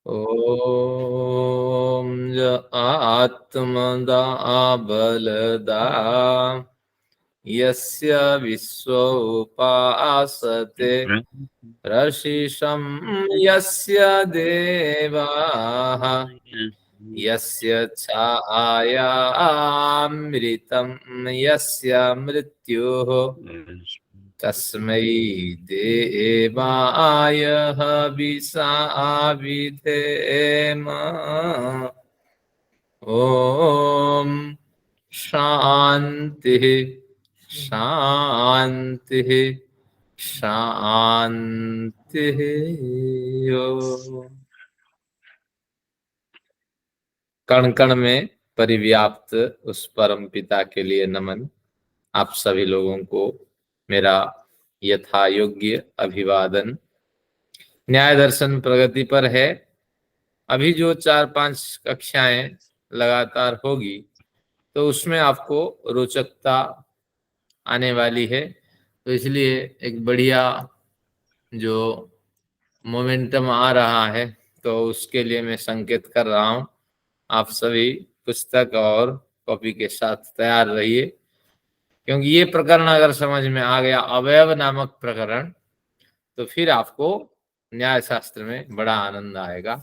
ॐ य आत्मदा बलदा यस्य विश्वोपासते रशिषं यस्य देवाः यस्य छायामृतं यस्य मृत्युः तस्मै देवाय हविषा विधेम। ॐ शांति शांति शांति। कण कण में परिव्याप्त उस परम पिता के लिए नमन। आप सभी लोगों को मेरा यथा योग्य अभिवादन। न्याय दर्शन प्रगति पर है। अभी जो 4-5 कक्षाएं लगातार होगी तो उसमें आपको रोचकता आने वाली है, तो इसलिए एक बढ़िया जो मोमेंटम आ रहा है तो उसके लिए मैं संकेत कर रहा हूं। आप सभी पुस्तक और कॉपी के साथ तैयार रहिए, क्योंकि ये प्रकरण अगर समझ में आ गया, अवयव नामक प्रकरण, तो फिर आपको न्याय शास्त्र में बड़ा आनंद आएगा।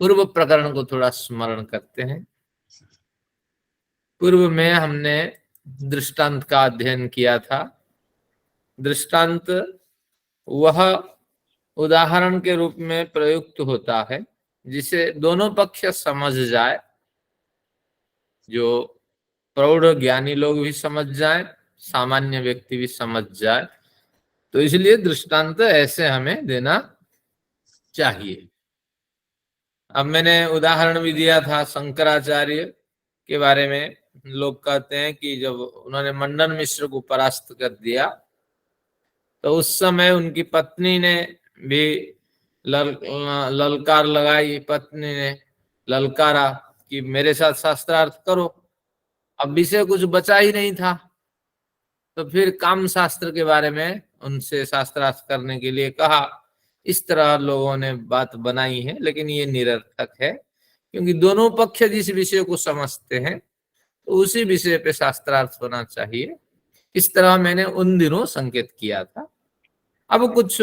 पूर्व प्रकरण को थोड़ा स्मरण करते हैं। पूर्व में हमने दृष्टांत का अध्ययन किया था। दृष्टांत वह उदाहरण के रूप में प्रयुक्त होता है जिसे दोनों पक्ष समझ जाए, जो प्रौढ़ ज्ञानी लोग भी समझ जाए, सामान्य व्यक्ति भी समझ जाए, तो इसलिए दृष्टांत ऐसे हमें देना चाहिए। अब मैंने उदाहरण भी दिया था शंकराचार्य के बारे में। लोग कहते हैं कि जब उन्होंने मंडन मिश्र को परास्त कर दिया तो उस समय उनकी पत्नी ने भी ललकार लगाई। पत्नी ने ललकारा कि मेरे साथ शास्त्रार्थ करो। अब विषय कुछ बचा ही नहीं था, तो फिर काम शास्त्र के बारे में उनसे शास्त्रार्थ करने के लिए कहा। इस तरह लोगों ने बात बनाई है, लेकिन ये निरर्थक है, क्योंकि दोनों पक्ष जिस विषय को समझते हैं तो उसी विषय पे शास्त्रार्थ होना चाहिए। इस तरह मैंने उन दिनों संकेत किया था। अब कुछ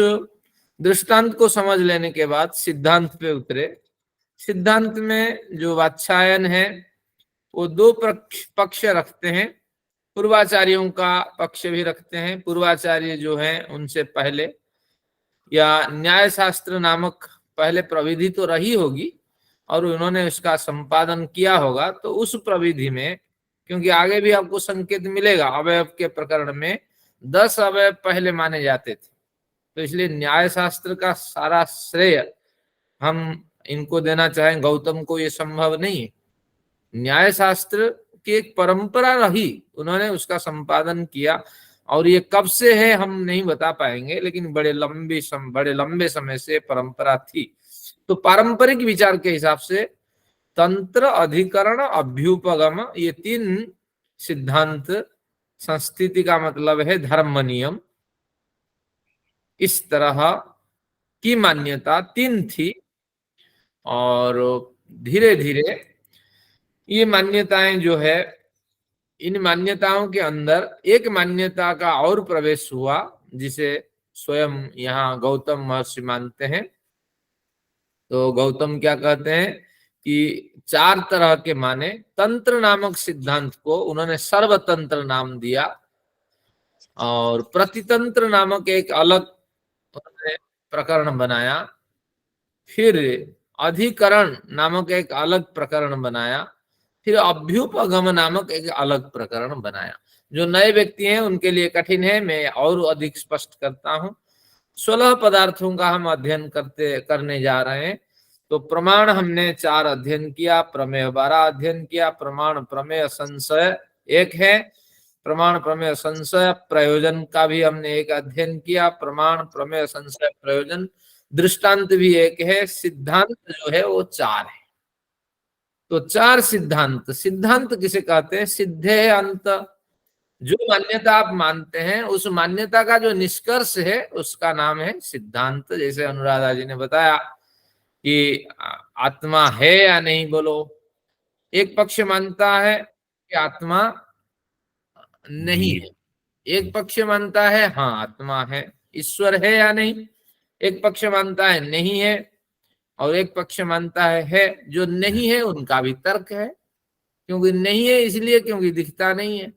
दृष्टांत को समझ लेने के बाद सिद्धांत पे उतरे। सिद्धांत में जो वात्स्यायन है वो दो पक्ष रखते हैं। पूर्वाचार्यों का पक्ष भी रखते हैं। पूर्वाचार्य जो हैं उनसे पहले, या न्याय शास्त्र नामक पहले प्रविधि तो रही होगी और उन्होंने उसका संपादन किया होगा, तो उस प्रविधि में, क्योंकि आगे भी आपको संकेत मिलेगा, अवयव के प्रकरण में 10 अवयव पहले माने जाते थे, तो इसलिए न्याय शास्त्र का सारा श्रेय हम इनको देना चाहें, गौतम को ये संभव नहीं है। न्याय शास्त्र की एक परंपरा रही, उन्होंने उसका संपादन किया, और ये कब से है हम नहीं बता पाएंगे, लेकिन बड़े लंबे समय से परंपरा थी। तो पारंपरिक विचार के हिसाब से तंत्र, अधिकरण, अभ्युपगम, ये 3 सिद्धांत, संस्थिति का मतलब है धर्म नियम, इस तरह की मान्यता 3 थी। और धीरे धीरे ये मान्यताएं जो है, इन मान्यताओं के अंदर एक मान्यता का और प्रवेश हुआ, जिसे स्वयं यहाँ गौतम महर्षि मानते हैं। तो गौतम क्या कहते हैं कि 4 तरह के माने तंत्र नामक सिद्धांत को उन्होंने सर्वतंत्र नाम दिया, और प्रतितंत्र नामक एक अलग उन्होंने प्रकरण बनाया। फिर अधिकरण नामक एक अलग प्रकरण बनाया। फिर अभ्युपगम नामक एक अलग प्रकरण बनाया। जो नए व्यक्ति हैं उनके लिए कठिन है, मैं और अधिक स्पष्ट करता हूं। 16 पदार्थों का हम अध्ययन करने जा रहे हैं। तो प्रमाण हमने 4 अध्ययन किया, प्रमेय 12 अध्ययन किया, प्रमाण प्रमेय संशय 1 है, प्रमाण प्रमेय संशय प्रयोजन का भी हमने 1 अध्ययन किया, प्रमाण प्रमेय संशय प्रयोजन, दृष्टांत भी 1 है, सिद्धांत जो है वो 4 है। तो 4 सिद्धांत। सिद्धांत किसे कहते हैं? सिद्धे अंत। जो मान्यता आप मानते हैं उस मान्यता का जो निष्कर्ष है उसका नाम है सिद्धांत। जैसे अनुराधा जी ने बताया कि आत्मा है या नहीं, बोलो। एक पक्ष मानता है कि आत्मा नहीं है, एक पक्ष मानता है हाँ आत्मा है। ईश्वर है या नहीं, एक पक्ष मानता है नहीं है, और एक पक्ष मानता है। जो नहीं है उनका भी तर्क है, क्योंकि नहीं है इसलिए क्योंकि दिखता नहीं है।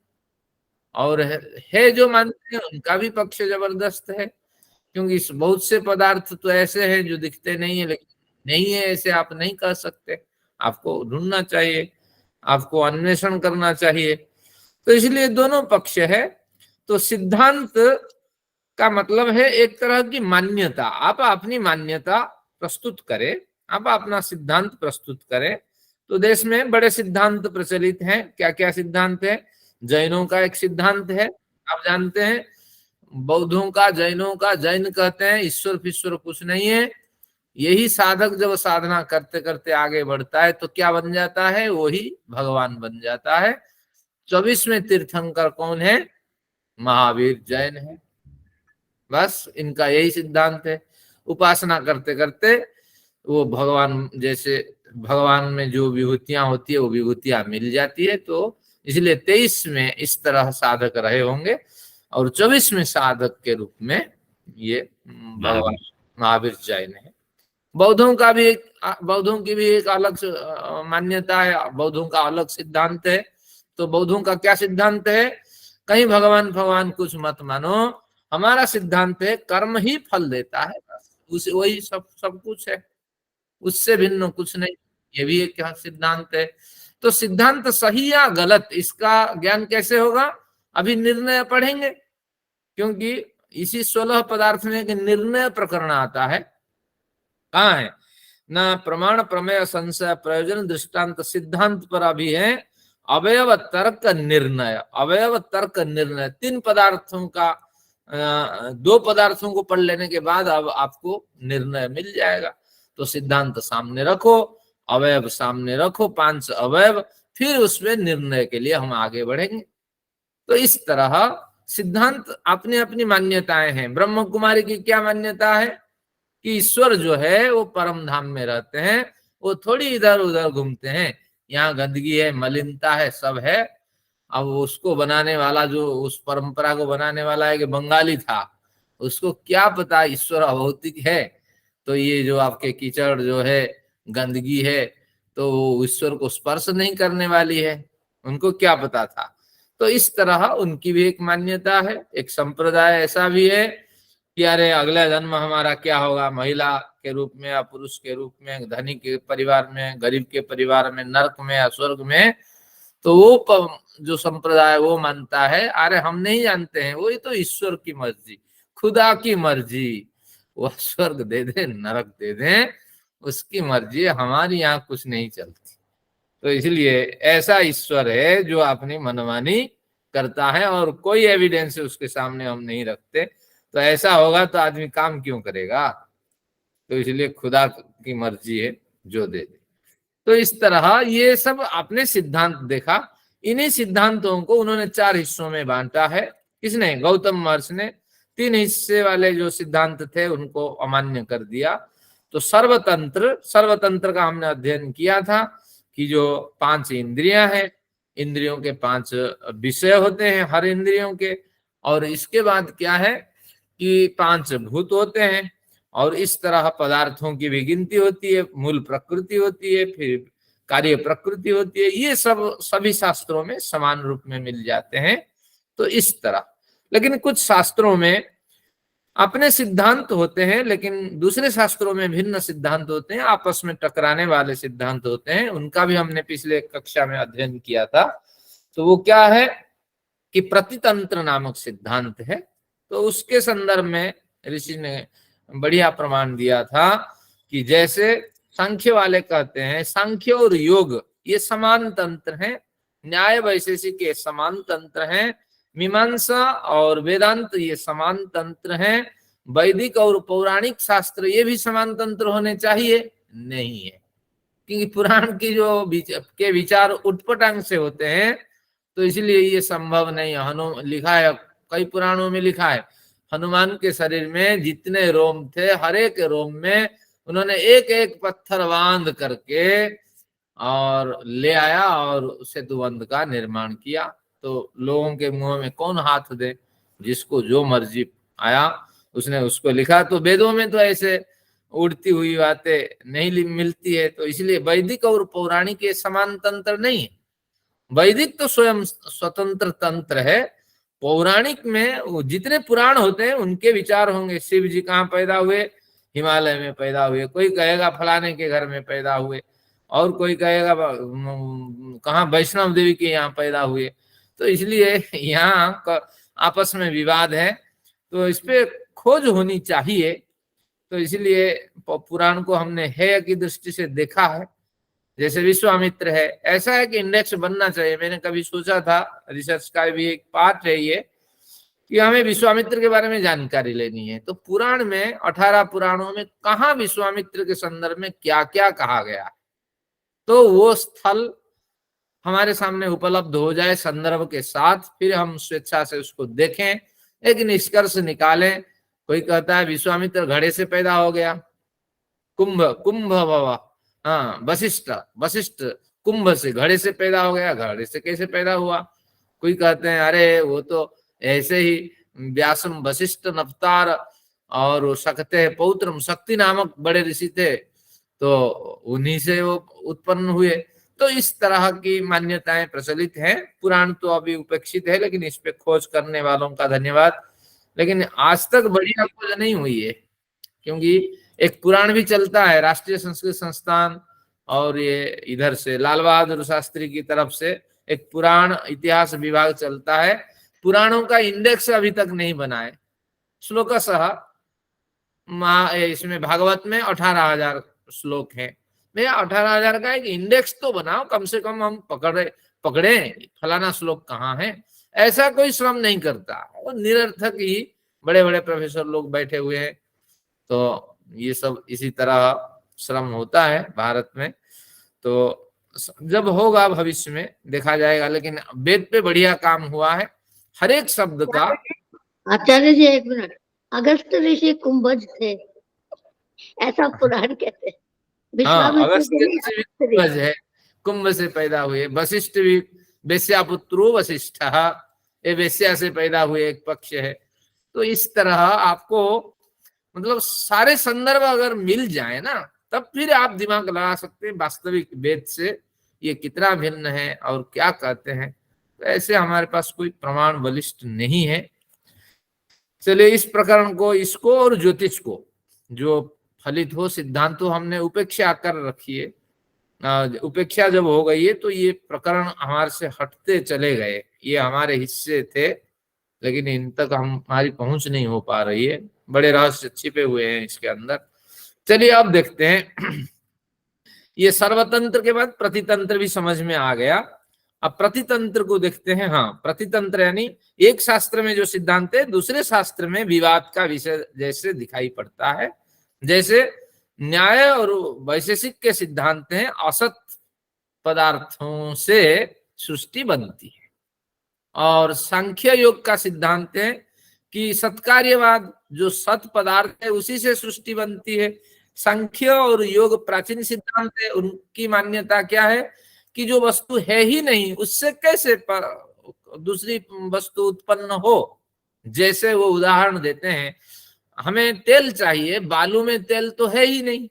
और है जो मानते हैं उनका भी पक्ष जबरदस्त है, क्योंकि बहुत से पदार्थ तो ऐसे हैं जो दिखते नहीं है, लेकिन नहीं है ऐसे आप नहीं कह सकते। आपको ढूंढना चाहिए, आपको अन्वेषण करना चाहिए। तो इसलिए दोनों पक्ष है। तो सिद्धांत का मतलब है एक तरह की मान्यता। आप अपनी मान्यता प्रस्तुत करें, आप अपना सिद्धांत प्रस्तुत करें। तो देश में बड़े सिद्धांत प्रचलित हैं। क्या क्या सिद्धांत है? जैनों का एक सिद्धांत है, आप जानते हैं। बौद्धों का, जैनों का, जैन कहते हैं ईश्वर फिश्वर कुछ नहीं है। यही साधक जब साधना करते करते आगे बढ़ता है तो क्या बन जाता है? वही भगवान बन जाता है। 24वें तीर्थंकर कौन है? महावीर जैन है। बस इनका यही सिद्धांत है। उपासना करते करते वो भगवान जैसे, भगवान में जो विभूतियां होती है वो विभूतियां मिल जाती है। तो इसलिए 23 में इस तरह साधक रहे होंगे, और 24 में साधक के रूप में ये भगवान महावीर जैन है। बौद्धों का भी एक, बौद्धों की भी एक अलग मान्यता है, बौद्धों का अलग सिद्धांत है। तो बौद्धों का क्या सिद्धांत है? कहीं भगवान भगवान कुछ मत मानो, हमारा सिद्धांत है कर्म ही फल देता है, बस उस वही सब सब कुछ है, उससे भिन्न कुछ नहीं। ये भी एक सिद्धांत है। तो सिद्धांत सही या गलत इसका ज्ञान कैसे होगा? अभी निर्णय पढ़ेंगे, क्योंकि इसी 16 पदार्थ में एक निर्णय प्रकरण आता है। कहाँ है? न प्रमाण प्रमेय संशय प्रयोजन दृष्टांत सिद्धांत पर अभी है अवयव तर्क निर्णय। अवयव तर्क निर्णय 3 पदार्थों का, 2 पदार्थों को पढ़ लेने के बाद अब आपको निर्णय मिल जाएगा। तो सिद्धांत सामने रखो, अवयव सामने रखो, 5 अवयव, फिर उसमें निर्णय के लिए हम आगे बढ़ेंगे। तो इस तरह सिद्धांत अपनी अपनी मान्यताएं हैं। ब्रह्म कुमारी की क्या मान्यता है? कि ईश्वर जो है वो परम धाम में रहते हैं, वो थोड़ी इधर उधर घूमते हैं। यहाँ गंदगी है, मलिनता है, सब है। अब उसको बनाने वाला, जो उस परंपरा को बनाने वाला है कि बंगाली था, उसको क्या पता ईश्वर अभौतिक है। तो ये जो आपके कीचड़ जो है, गंदगी है, तो वो ईश्वर को स्पर्श नहीं करने वाली है, उनको क्या पता था। तो इस तरह उनकी भी एक मान्यता है। एक संप्रदाय ऐसा भी है कि अरे अगला जन्म हमारा क्या होगा, महिला के रूप में या पुरुष के रूप में, धनी के परिवार में, गरीब के परिवार में, नरक में या स्वर्ग में। तो वो जो संप्रदाय वो मानता है अरे हम नहीं जानते हैं, वो ये तो ईश्वर की मर्जी, खुदा की मर्जी, वो स्वर्ग दे दे नरक दे दे, उसकी मर्जी है, हमारी यहाँ कुछ नहीं चलती। तो इसलिए ऐसा ईश्वर है जो अपनी मनमानी करता है, और कोई एविडेंस उसके सामने हम नहीं रखते। तो ऐसा होगा तो आदमी काम क्यों करेगा? तो इसलिए खुदा की मर्जी है जो दे दे। तो इस तरह ये सब आपने सिद्धांत देखा। इन्हीं सिद्धांतों को उन्होंने 4 हिस्सों में बांटा है। किसने? गौतम महर्षि ने। 3 हिस्से वाले जो सिद्धांत थे उनको अमान्य कर दिया। तो सर्वतंत्र, सर्वतंत्र का हमने अध्ययन किया था कि जो 5 इंद्रियां हैं, इंद्रियों के 5 विषय होते हैं हर इंद्रियों के। और इसके बाद क्या है कि 5 भूत होते हैं, और इस तरह पदार्थों की भी गिनती होती है। मूल प्रकृति होती है, फिर कार्य प्रकृति होती है। ये सब सभी शास्त्रों में समान रूप में मिल जाते हैं। तो इस तरह, लेकिन कुछ शास्त्रों में अपने सिद्धांत होते हैं, लेकिन दूसरे शास्त्रों में भिन्न सिद्धांत होते हैं, आपस में टकराने वाले सिद्धांत होते हैं। उनका भी हमने पिछले कक्षा में अध्ययन किया था। तो वो क्या है कि प्रतितंत्र नामक सिद्धांत है। तो उसके संदर्भ में ऋषि ने बढ़िया प्रमाण दिया था कि जैसे सांख्य वाले कहते हैं सांख्य और योग ये समान तंत्र हैं, न्याय वैशेषिक ये समान तंत्र हैं, मीमांसा और वेदांत ये समान तंत्र हैं, वैदिक और पौराणिक शास्त्र ये भी समान तंत्र होने चाहिए, नहीं है। क्योंकि पुराण की जो के विचार उटपटांग से होते हैं, तो इसलिए ये संभव नहीं है। लिखा है, कई पुराणों में लिखा है, हनुमान के शरीर में जितने रोम थे हर एक रोम में उन्होंने एक एक पत्थर बांध करके और ले आया और सेतु बंध का निर्माण किया। तो लोगों के मुंह में कौन हाथ दे, जिसको जो मर्जी आया उसने उसको लिखा। तो वेदों में तो ऐसे उड़ती हुई बातें नहीं मिलती है, तो इसलिए वैदिक और पौराणिक ये समान तंत्र नहीं है। वैदिक तो स्वयं स्वतंत्र तंत्र है, पौराणिक में जितने पुराण होते हैं उनके विचार होंगे। शिव जी कहाँ पैदा हुए, हिमालय में पैदा हुए, कोई कहेगा फलाने के घर में पैदा हुए, और कोई कहेगा कहाँ वैष्णव देवी के यहाँ पैदा हुए। तो इसलिए यहाँ आपस में विवाद है, तो इस पे खोज होनी चाहिए। तो इसलिए पुराण को हमने हेय की दृष्टि से देखा है। जैसे विश्वामित्र है, ऐसा है कि इंडेक्स बनना चाहिए। मैंने कभी सोचा था, रिसर्च का भी एक पार्ट है ये, कि हमें विश्वामित्र के बारे में जानकारी लेनी है। तो पुराण में 18 पुराणों में कहाँ विश्वामित्र के संदर्भ में क्या क्या कहा गया है, तो वो स्थल हमारे सामने उपलब्ध हो जाए संदर्भ के साथ, फिर हम स्वेच्छा से उसको देखें, एक निष्कर्ष निकालें। कोई कहता है विश्वामित्र घड़े से पैदा हो गया, कुंभ कुंभ बाबा, हाँ वशिष्ठ वशिष्ठ कुंभ से घड़े से पैदा हो गया, घड़े से कैसे पैदा हुआ। कोई कहते हैं अरे वो तो ऐसे ही व्यासम वशिष्ठ नवतार और शक्ते पौत्रम, शक्ति नामक बड़े ऋषि थे, तो उन्हीं से वो उत्पन्न हुए। तो इस तरह की मान्यताएं प्रचलित हैं। पुराण तो अभी उपेक्षित है, लेकिन इस पे खोज करने वालों का धन्यवाद। लेकिन आज तक बढ़िया खोज नहीं हुई है, क्योंकि एक पुराण भी चलता है, राष्ट्रीय संस्कृत संस्थान और ये इधर से लाल बहादुर शास्त्री की तरफ से एक पुराण इतिहास विभाग चलता है। पुराणों का इंडेक्स अभी तक नहीं बना है। श्लोकशः इसमें भागवत में 18,000 श्लोक है। भैया 18,000 का एक इंडेक्स तो बनाओ, कम से कम हम पकड़े फलाना श्लोक कहाँ है। ऐसा कोई श्रम नहीं करता, वो निरर्थक ही बड़े बड़े प्रोफेसर लोग बैठे हुए हैं। तो ये सब इसी तरह श्रम होता है भारत में। तो जब होगा भविष्य में देखा जाएगा, लेकिन वेद पे बढ़िया काम हुआ है हर एक शब्द का। आचार्य जी एक मिनट, अगस्त ऋषि कुंभज थे, ऐसा पुराण कहते हैं। हाँ, अगस्त ऋषि भी कुंभज है, कुंभ से पैदा हुए। वशिष्ठ भी वेश्या पुत्रो वशिष्ठ, ये वेश्या से पैदा हुए एक पक्ष है। तो इस तरह आपको मतलब सारे संदर्भ अगर मिल जाए ना, तब फिर आप दिमाग लगा सकते हैं वास्तविक वेद से ये कितना भिन्न है और क्या कहते हैं। तो ऐसे हमारे पास कोई प्रमाण बलिष्ठ नहीं है। चलिए इस प्रकरण को, इसको और ज्योतिष को जो फलित हो सिद्धांत हमने उपेक्षा कर रखी है। उपेक्षा जब हो गई है तो ये प्रकरण हमारे से हटते चले गए। ये हमारे हिस्से थे, लेकिन इन तक हमारी पहुंच नहीं हो पा रही है। बड़े रहस्य छिपे हुए हैं इसके अंदर। चलिए अब देखते हैं। ये सर्वतंत्र के बाद प्रतितंत्र भी समझ में आ गया। अब प्रतितंत्र को देखते हैं। हाँ, प्रतितंत्र यानी एक शास्त्र में जो सिद्धांत है दूसरे शास्त्र में विवाद का विषय जैसे दिखाई पड़ता है। जैसे न्याय और वैशेषिक के सिद्धांत हैं असत पदार्थों से सृष्टि बनती है, और सांख्य योग का सिद्धांत है कि सत्कार्यवाद जो सत पदार्थ है उसी से सृष्टि बनती है। सांख्य और योग प्राचीन सिद्धांत है, उनकी मान्यता क्या है कि जो वस्तु है ही नहीं उससे कैसे दूसरी वस्तु उत्पन्न हो। जैसे वो उदाहरण देते हैं, हमें तेल चाहिए, बालू में तेल तो है ही नहीं।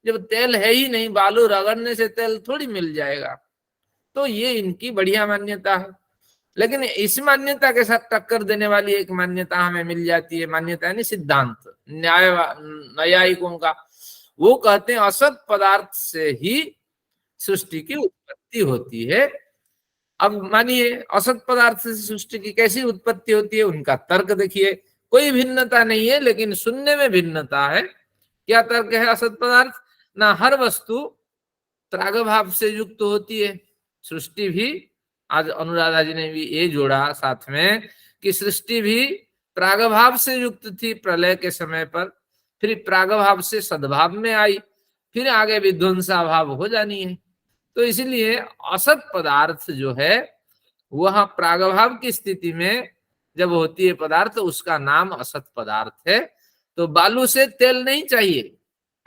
जब तेल है ही नहीं, बालू रगड़ने से तेल थोड़ी मिल जाएगा। तो ये इनकी बढ़िया मान्यता है। लेकिन इस मान्यता के साथ टक्कर देने वाली एक मान्यता हमें मिल जाती है, मान्यता यानी सिद्धांत न्यायिकों का। वो कहते हैं असत पदार्थ से ही सृष्टि की उत्पत्ति होती है। अब मानिए असत पदार्थ से सृष्टि की कैसी उत्पत्ति होती है, उनका तर्क देखिए। कोई भिन्नता नहीं है, लेकिन सुनने में भिन्नता है। क्या तर्क है? असत पदार्थ ना हर वस्तु प्रागभाव से युक्त होती है। सृष्टि भी, आज अनुराधा जी ने भी ये जोड़ा साथ में कि सृष्टि भी प्रागभाव से युक्त थी प्रलय के समय पर, फिर प्रागभाव से सद्भाव में आई, फिर आगे विध्वंसा भाव हो जानी है। तो इसलिए असत पदार्थ जो है वह प्रागभाव की स्थिति में जब होती है पदार्थ, उसका नाम असत पदार्थ है। तो बालू से तेल नहीं चाहिए,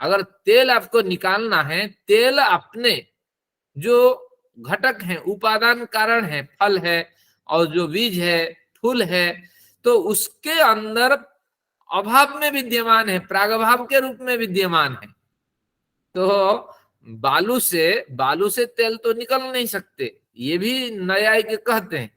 अगर तेल आपको निकालना है, तेल अपने जो घटक हैं, उपादान कारण है, फल है और जो बीज है, फूल है, तो उसके अंदर अभाव में विद्यमान है, प्रागभाव के रूप में विद्यमान है। तो बालू से तेल तो निकल नहीं सकते, ये भी न्यायिक कहते हैं।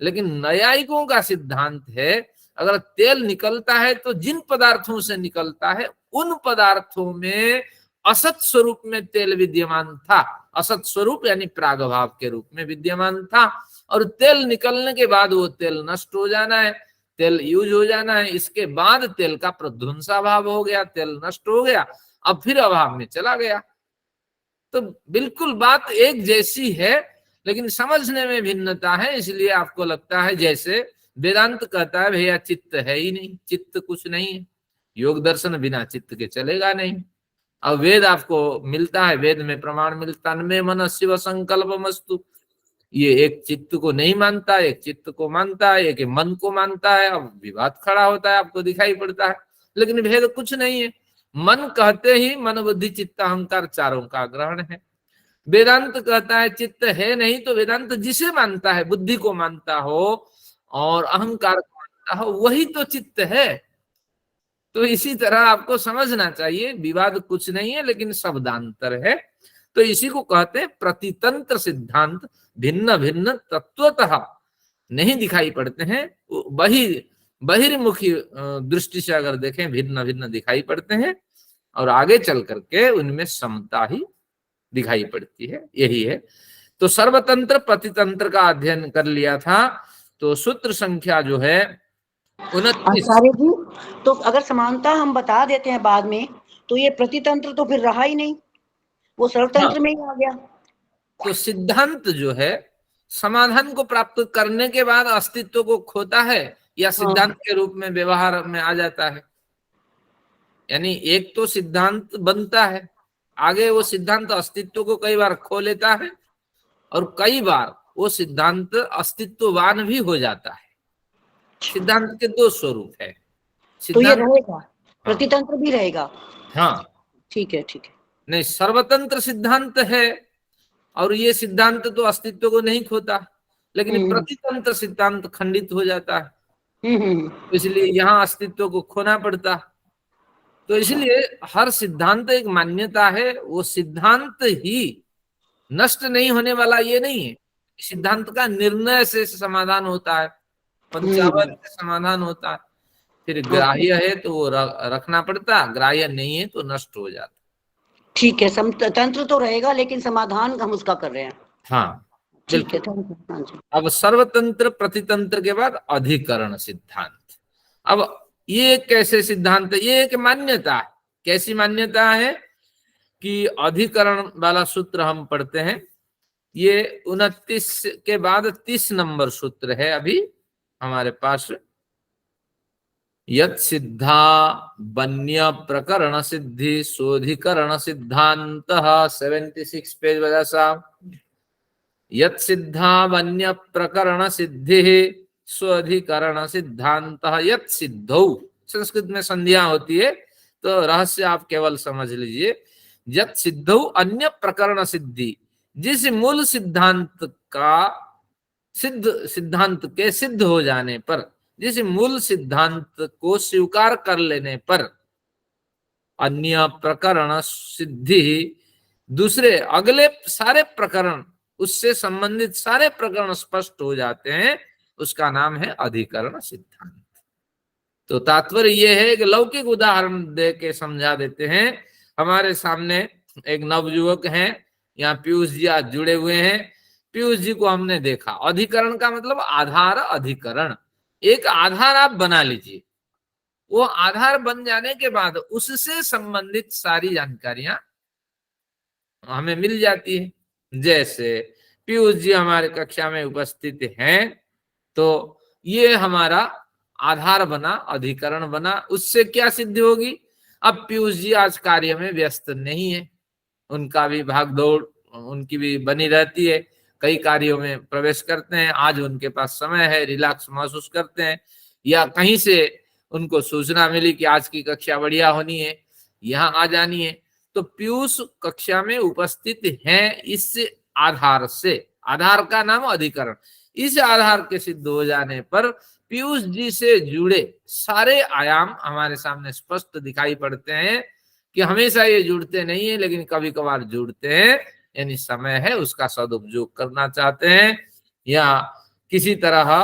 लेकिन न्यायिकों का सिद्धांत है अगर तेल निकलता है तो जिन पदार्थों से निकलता है उन पदार्थों में असत स्वरूप में तेल विद्यमान था। असत स्वरूप यानी प्रागभाव के रूप में विद्यमान था, और तेल निकलने के बाद वो तेल नष्ट हो जाना है, तेल यूज हो जाना है। इसके बाद तेल का प्रध्वंसाभाव हो गया, तेल नष्ट हो गया, अब फिर अभाव में चला गया। तो बिल्कुल बात एक जैसी है, लेकिन समझने में भिन्नता है। इसलिए आपको लगता है जैसे वेदांत कहता है भैया चित्त है ही नहीं, चित्त कुछ नहीं है, योग दर्शन बिना चित्त के चलेगा नहीं। अब वेद आपको मिलता है, वेद में प्रमाण मिलता है, तन्मे मन शिव संकल्पमस्तु, ये एक चित्त को नहीं मानता, एक चित्त को मानता है, एक मन को मानता है। अब विवाद खड़ा होता है, आपको दिखाई पड़ता है, लेकिन भेद कुछ नहीं है। मन कहते ही मन बुद्धि चित्त अहंकार चारों का ग्रहण है। वेदांत कहता है चित्त है नहीं, तो वेदांत जिसे मानता है, बुद्धि को मानता हो और अहंकार को मानता हो, वही तो चित्त है। तो इसी तरह आपको समझना चाहिए, विवाद कुछ नहीं है लेकिन शब्दांतर है। तो इसी को कहते हैं प्रतितंत्र सिद्धांत। भिन्न भिन्न तत्वतः नहीं दिखाई पड़ते हैं, बहिर्मुखी दृष्टि से अगर देखें भिन्न भिन्न दिखाई पड़ते हैं, और आगे चल करके उनमें समता ही दिखाई पड़ती है। यही है। तो सर्वतंत्र प्रतितंत्र का अध्ययन कर लिया था। तो सूत्र संख्या जो है 29। आचार्य जी, तो अगर समानता हम बता देते हैं बाद में, तो ये प्रतितंत्र तो फिर रहा ही नहीं, वो सर्वतंत्र में ही आ गया। तो सिद्धांत जो है समाधान को प्राप्त करने के बाद अस्तित्व को खोता है, या सिद्धांत के रूप में व्यवहार में आ जाता है। यानी एक तो सिद्धांत बनता है, आगे वो सिद्धांत अस्तित्व को कई बार खो लेता है, और कई बार वो सिद्धांत अस्तित्ववान भी हो जाता है। सिद्धांत के दो स्वरूप है। तो ये रहेगा, प्रतितंत्र भी रहेगा। हाँ, ठीक है, ठीक है। नहीं, सर्वतंत्र सिद्धांत है, और ये सिद्धांत तो अस्तित्व को नहीं खोता, लेकिन प्रतितंत्र सिद्धांत खंडित हो जाता है, इसलिए यहाँ अस्तित्व को खोना पड़ता। तो इसलिए हर सिद्धांत एक मान्यता है, वो सिद्धांत ही नष्ट नहीं होने वाला ये नहीं है। सिद्धांत का निर्णय से समाधान होता है, पंचावत से समाधान होता है। फिर ग्राह्य है तो वो रखना पड़ता, ग्राह्य नहीं है तो नष्ट हो जाता। ठीक है, तंत्र तो रहेगा लेकिन समाधान हम उसका कर रहे हैं। हाँ, ठीक है। हाँ जी। अब सर्वतंत्र प्रतितंत्र के बाद अधिकरण सिद्धांत। अब ये कैसे सिद्धांत, ये एक मान्यता है। कैसी मान्यता है कि अधिकरण वाला सूत्र हम पढ़ते हैं, ये 29 के बाद 30 नंबर सूत्र है अभी हमारे पास। यत् सिद्धा वन्य प्रकरण सिद्धि शोधिकरण सिद्धांत, 76 पेज बजा साहब। यत् सिद्धा वन्य प्रकरण सिद्धि स्वधिकरण सिद्धांत यत् सिद्धौ, संस्कृत में संध्या होती है तो रहस्य आप केवल समझ लीजिए। यत् सिद्धौ अन्य प्रकरण सिद्धि, जिस मूल सिद्धांत का सिद्धांत के सिद्ध हो जाने पर, जिस मूल सिद्धांत को स्वीकार कर लेने पर अन्य प्रकरण सिद्धि, दूसरे अगले सारे प्रकरण, उससे संबंधित सारे प्रकरण स्पष्ट हो जाते हैं, उसका नाम है अधिकरण सिद्धांत। तो तात्पर्य यह है कि लौकिक उदाहरण दे के समझा देते हैं। हमारे सामने एक नवयुवक हैं, यहाँ पीयूष जी आज जुड़े हुए हैं। पीयूष जी को हमने देखा, अधिकरण का मतलब आधार अधिकरण। एक आधार आप बना लीजिए, वो आधार बन जाने के बाद उससे संबंधित सारी जानकारियां हमें मिल जाती है। जैसे पीयूष जी हमारे कक्षा में उपस्थित हैं, तो ये हमारा आधार बना, अधिकरण बना। उससे क्या सिद्धि होगी? अब पीयूष जी आज कार्य में व्यस्त नहीं है, उनका भी भागदौड़ उनकी भी बनी रहती है, कई कार्यों में प्रवेश करते हैं। आज उनके पास समय है, रिलैक्स महसूस करते हैं, या कहीं से उनको सूचना मिली कि आज की कक्षा बढ़िया होनी है, यहाँ आ जानी है, तो पीयूष कक्षा में उपस्थित हैं इस आधार से, आधार का नाम अधिकरण, इस आधार के सिद्ध हो जाने पर पीयूष जी से जुड़े सारे आयाम हमारे सामने स्पष्ट दिखाई पड़ते हैं कि हमेशा ये जुड़ते नहीं है लेकिन कभी कभार जुड़ते हैं, यानी समय है उसका सदुपयोग करना चाहते हैं या किसी तरह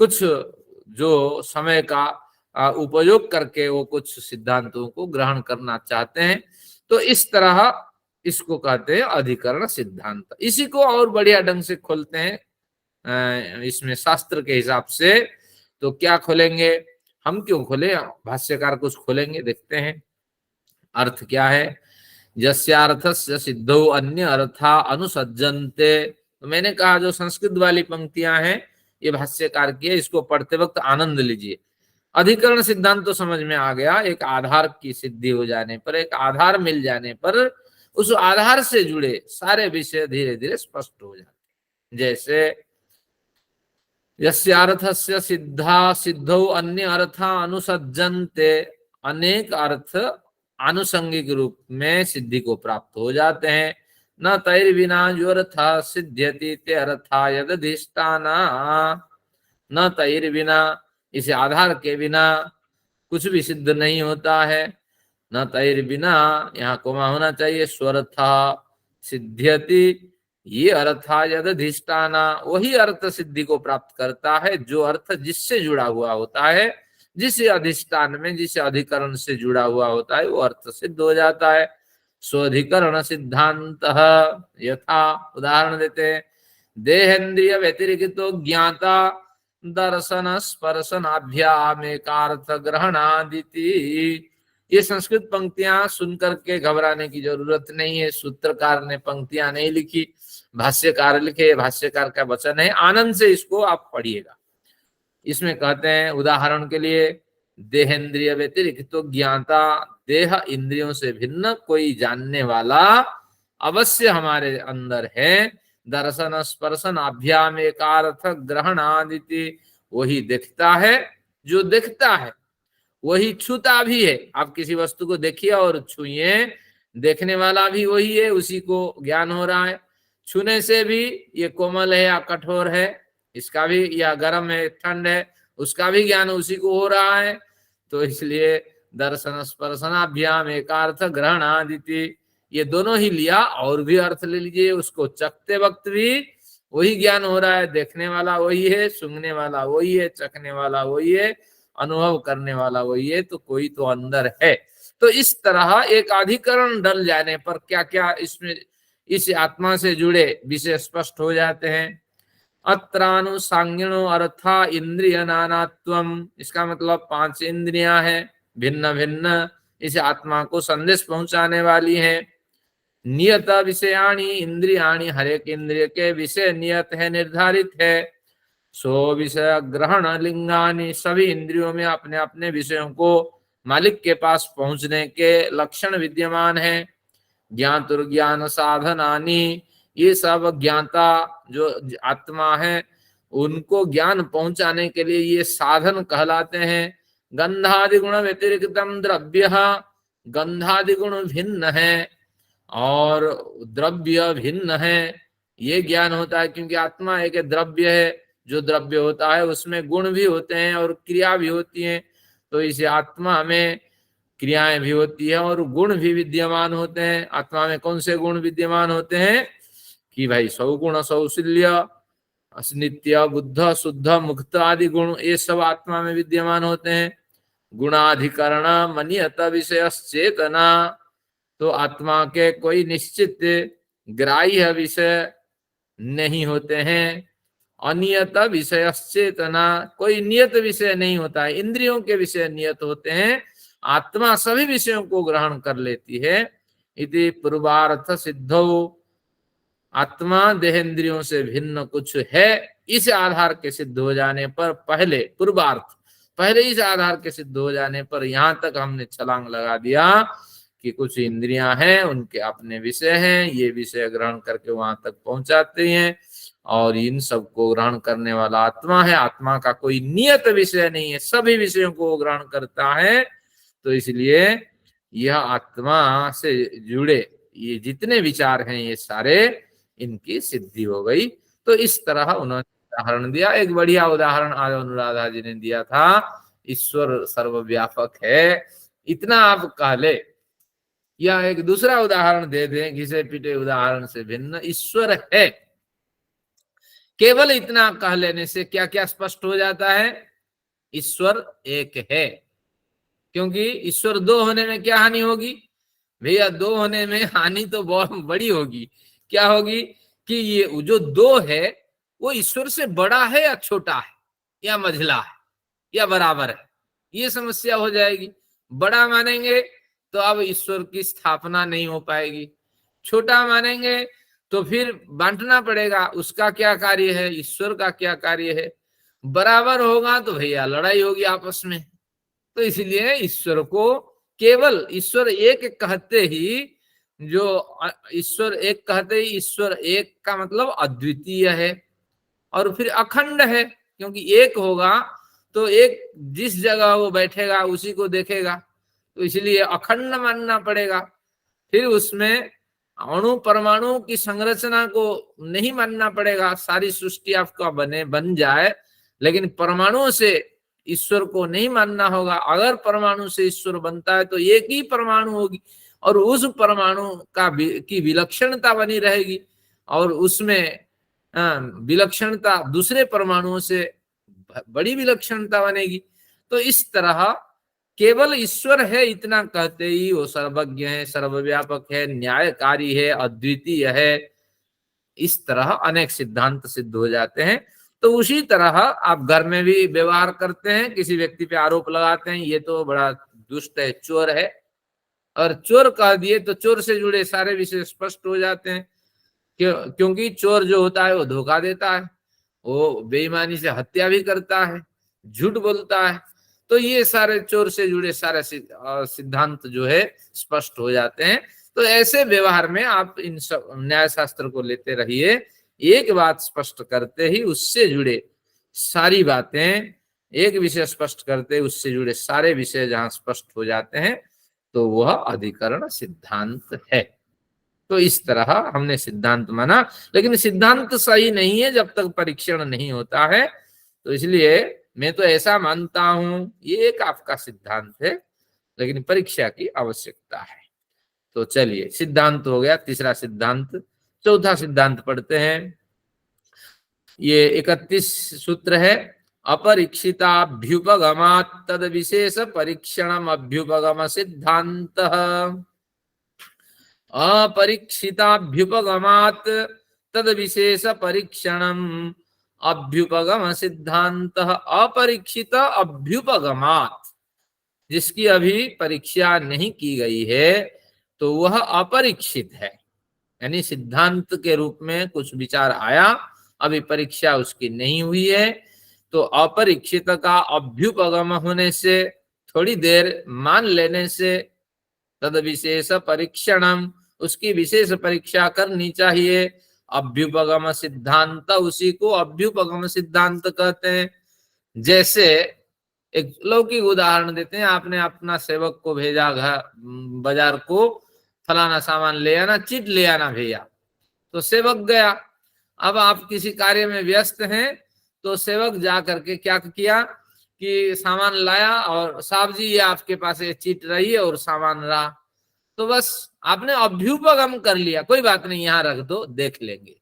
कुछ जो समय का उपयोग करके वो कुछ सिद्धांतों को ग्रहण करना चाहते हैं। तो इस तरह इसको कहते हैं अधिकरण सिद्धांत। इसी को और बढ़िया ढंग से खोलते हैं इसमें शास्त्र के हिसाब से। तो क्या खोलेंगे, हम क्यों खोले, भाष्यकार कुछ खोलेंगे, देखते हैं अर्थ क्या है। यस्यार्थस्य सिद्धौ अन्य अर्था अनुसज्जन्ते। तो मैंने कहा जो संस्कृत वाली पंक्तियां हैं ये भाष्यकार की है, इसको पढ़ते वक्त आनंद लीजिए। अधिकरण सिद्धांत तो समझ में आ गया, एक आधार की सिद्धि हो जाने पर, एक आधार मिल जाने पर उस आधार से जुड़े सारे विषय धीरे धीरे स्पष्ट हो जाते। जैसे यस्यार्थस्य सिद्धा सिद्धौ अन्य अर्था अनुसज्जन्ते, अनेक अर्थ आनुषंगिक रूप में सिद्धि को प्राप्त हो जाते हैं। न तैर्विना जो अर्था सिद्ध्यति ते अर्था यदधिष्ठाना, न तैर्विना, इसे आधार के बिना कुछ भी सिद्ध नहीं होता है। न तैर्विना, यहाँ कोमा होना चाहिए, स्वरथा सिद्ध्यति, ये अर्था यदधिष्ठाना, वही अर्थ सिद्धि को प्राप्त करता है जो अर्थ जिससे जुड़ा हुआ होता है, जिस अधिष्ठान में, जिस अधिकरण से जुड़ा हुआ होता है वो अर्थ सिद्ध हो जाता है। स्वाधिकरण सिद्धांत यथा, उदाहरण देते हैं, देहेन्द्रिय व्यतिरिक्तो ज्ञाता दर्शन स्पर्शनाभ्याम एकार्थ ग्रहणादिति। ये संस्कृत पंक्तियां सुनकर के घबराने की जरूरत नहीं है, सूत्रकार ने पंक्तियां नहीं लिखी, भाष्यकार लिखे, भाष्यकार का वचन है, आनंद से इसको आप पढ़िएगा। इसमें कहते हैं उदाहरण के लिए, देहेन्द्रिय व्यतिरिक्त तो ज्ञाता, देह इंद्रियों से भिन्न कोई जानने वाला अवश्य हमारे अंदर है। दर्शन स्पर्शन अभ्याम एकार्थ ग्रहणादिति, वही देखता है जो देखता है, वही छूता भी है। आप किसी वस्तु को देखिए और छुइए, देखने वाला भी वही है, उसी को ज्ञान हो रहा है। छूने से भी ये कोमल है या कठोर है, इसका भी, या गर्म है ठंड है, उसका भी ज्ञान उसी को हो रहा है। तो इसलिए दर्शन स्पर्शनाभ्याम एकार्थ ग्रहणादिति, ये दोनों ही लिया, और भी अर्थ ले लीजिए, उसको चखते वक्त भी वही ज्ञान हो रहा है, देखने वाला वही है, सूंघने वाला वही है, चखने वाला वही है, अनुभव करने वाला वही है, तो कोई तो अंदर है। तो इस तरह एक अधिकरण डल जाने पर क्या क्या इसमें इस आत्मा से जुड़े विषय स्पष्ट हो जाते हैं। अत्रानुसांगिणो अर्था इंद्रिय नानात्वम, इसका मतलब 5 इंद्रियां हैं, भिन्न भिन्न इस आत्मा को संदेश पहुंचाने वाली हैं। नियत विषयाणी इंद्रियाणी, हर एक इंद्रिय के विषय नियत है, निर्धारित है। सो विषय ग्रहण लिंगानी, सभी इंद्रियों में अपने अपने विषयों को मालिक के पास पहुंचने के लक्षण विद्यमान है। ज्ञातुर्ज्ञान साधनानी, ये सब ज्ञाता जो आत्मा है उनको ज्ञान पहुंचाने के लिए ये साधन कहलाते हैं। गंधादि गुण व्यतिरिक्तम द्रव्य, गंधादि गुण भिन्न है और द्रव्य भिन्न है, ये ज्ञान होता है। क्योंकि आत्मा एक द्रव्य है, जो द्रव्य होता है उसमें गुण भी होते हैं और क्रिया भी होती है। तो इस आत्मा में क्रियाएं भी होती है और गुण भी विद्यमान होते हैं। आत्मा में कौन से गुण विद्यमान होते हैं कि भाई सौगुण सौशील्य नित्य बुद्ध शुद्ध मुक्त आदि गुण, ये सब आत्मा में विद्यमान होते हैं। गुणाधिकरण मनियत विषय चेतना, तो आत्मा के कोई निश्चित ग्राह्य विषय नहीं होते हैं। अनियत विषय चेतना, कोई नियत विषय नहीं होता है, इंद्रियों के विषय नियत होते हैं। आत्मा सभी विषयों को ग्रहण कर लेती है। इति पूर्वार्थ सिद्धौ, आत्मा देहेंद्रियों से भिन्न कुछ है, इस आधार के सिद्ध हो जाने पर, पहले पूर्वार्थ, पहले इस आधार के सिद्ध हो जाने पर यहां तक हमने छलांग लगा दिया कि कुछ इंद्रियां हैं, उनके अपने विषय हैं, ये विषय ग्रहण करके वहां तक पहुंचाते हैं, और इन सबको ग्रहण करने वाला आत्मा है। आत्मा का कोई नियत विषय नहीं है, सभी विषयों को ग्रहण करता है। तो इसलिए यह आत्मा से जुड़े ये जितने विचार हैं ये सारे इनकी सिद्धि हो गई। तो इस तरह उन्होंने उदाहरण दिया। एक बढ़िया उदाहरण आज अनुराधा जी ने दिया था, ईश्वर सर्वव्यापक है, इतना आप कह ले। या एक दूसरा उदाहरण दे दें, घिसे पिटे उदाहरण से भिन्न, ईश्वर है, केवल इतना कह लेने से क्या क्या स्पष्ट हो जाता है? ईश्वर एक है। क्योंकि ईश्वर दो होने में क्या हानि होगी भैया? दो होने में हानि तो बहुत बड़ी होगी। क्या होगी? कि ये जो दो है वो ईश्वर से बड़ा है या छोटा है या मझला है या बराबर है, ये समस्या हो जाएगी। बड़ा मानेंगे तो अब ईश्वर की स्थापना नहीं हो पाएगी, छोटा मानेंगे तो फिर बांटना पड़ेगा, उसका क्या कार्य है, ईश्वर का क्या कार्य है। बराबर होगा तो भैया लड़ाई होगी आपस में। तो इसलिए ईश्वर को केवल ईश्वर एक कहते ही, जो ईश्वर एक कहते ही, ईश्वर एक का मतलब अद्वितीय है और फिर अखंड है। क्योंकि एक होगा तो एक जिस जगह वो बैठेगा उसी को देखेगा, तो इसलिए अखंड मानना पड़ेगा। फिर उसमें अणु परमाणु की संरचना को नहीं मानना पड़ेगा। सारी सृष्टि आपका बन जाए, लेकिन परमाणु से ईश्वर को नहीं मानना होगा। अगर परमाणु से ईश्वर बनता है तो एक ही परमाणु होगी और उस परमाणु की विलक्षणता बनी रहेगी और उसमें विलक्षणता दूसरे परमाणुओं से बड़ी विलक्षणता बनेगी। तो इस तरह केवल ईश्वर है इतना कहते ही वो सर्वज्ञ है, सर्वव्यापक है, न्यायकारी है, अद्वितीय है। इस तरह अनेक सिद्धांत सिद्ध हो जाते हैं। तो उसी तरह आप घर में भी व्यवहार करते हैं, किसी व्यक्ति पे आरोप लगाते हैं, ये तो बड़ा दुष्ट है, चोर है, और चोर कह दिए तो चोर से जुड़े सारे विषय स्पष्ट हो जाते हैं। क्योंकि चोर जो होता है वो धोखा देता है, वो बेईमानी से हत्या भी करता है, झूठ बोलता है। तो ये सारे चोर से जुड़े सारे सिद्धांत जो है स्पष्ट हो जाते हैं। तो ऐसे व्यवहार में आप इन सब न्याय शास्त्र को लेते रहिए। एक बात स्पष्ट करते ही उससे जुड़े सारी बातें, एक विषय स्पष्ट करते उससे जुड़े सारे विषय जहां स्पष्ट हो जाते हैं तो वह अधिकरण सिद्धांत है। तो इस तरह हमने सिद्धांत माना, लेकिन सिद्धांत सही नहीं है जब तक परीक्षण नहीं होता है। तो इसलिए मैं तो ऐसा मानता हूं, ये एक आपका सिद्धांत है, लेकिन परीक्षा की आवश्यकता है। तो चलिए, सिद्धांत हो गया, तीसरा सिद्धांत। चौथा सिद्धांत पढ़ते हैं। ये 31 सूत्र है। अपरीक्षिताभ्युपगमात् तद विशेष परीक्षणम अभ्युपगम सिद्धांत। अपरीक्षिताभ्युपगमात् तद विशेष परीक्षणम अभ्युपगम सिद्धांत। अपरीक्षित अभ्युपगमात्, जिसकी अभी परीक्षा नहीं की गई है तो वह अपरीक्षित है। यानी सिद्धांत के रूप में कुछ विचार आया, अभी परीक्षा उसकी नहीं हुई है, तो अपरीक्षित का अभ्युपगम होने से, थोड़ी देर मान लेने से, तद विशेष परीक्षणम, उसकी विशेष परीक्षा करनी चाहिए। अभ्युपगम सिद्धांत, उसी को अभ्युपगम सिद्धांत कहते हैं। जैसे एक लौकिक उदाहरण देते हैं। आपने अपना सेवक को भेजा बाजार को, फलाना सामान ले आना, चिट ले आना भैया। तो सेवक गया। अब आप किसी कार्य में व्यस्त हैं तो सेवक जा करके क्या किया कि सामान लाया और साहब जी ये आपके पास ये चिट रही है और सामान रहा। तो बस आपने अभ्युपगम कर लिया, कोई बात नहीं यहाँ रख दो, देख लेंगे,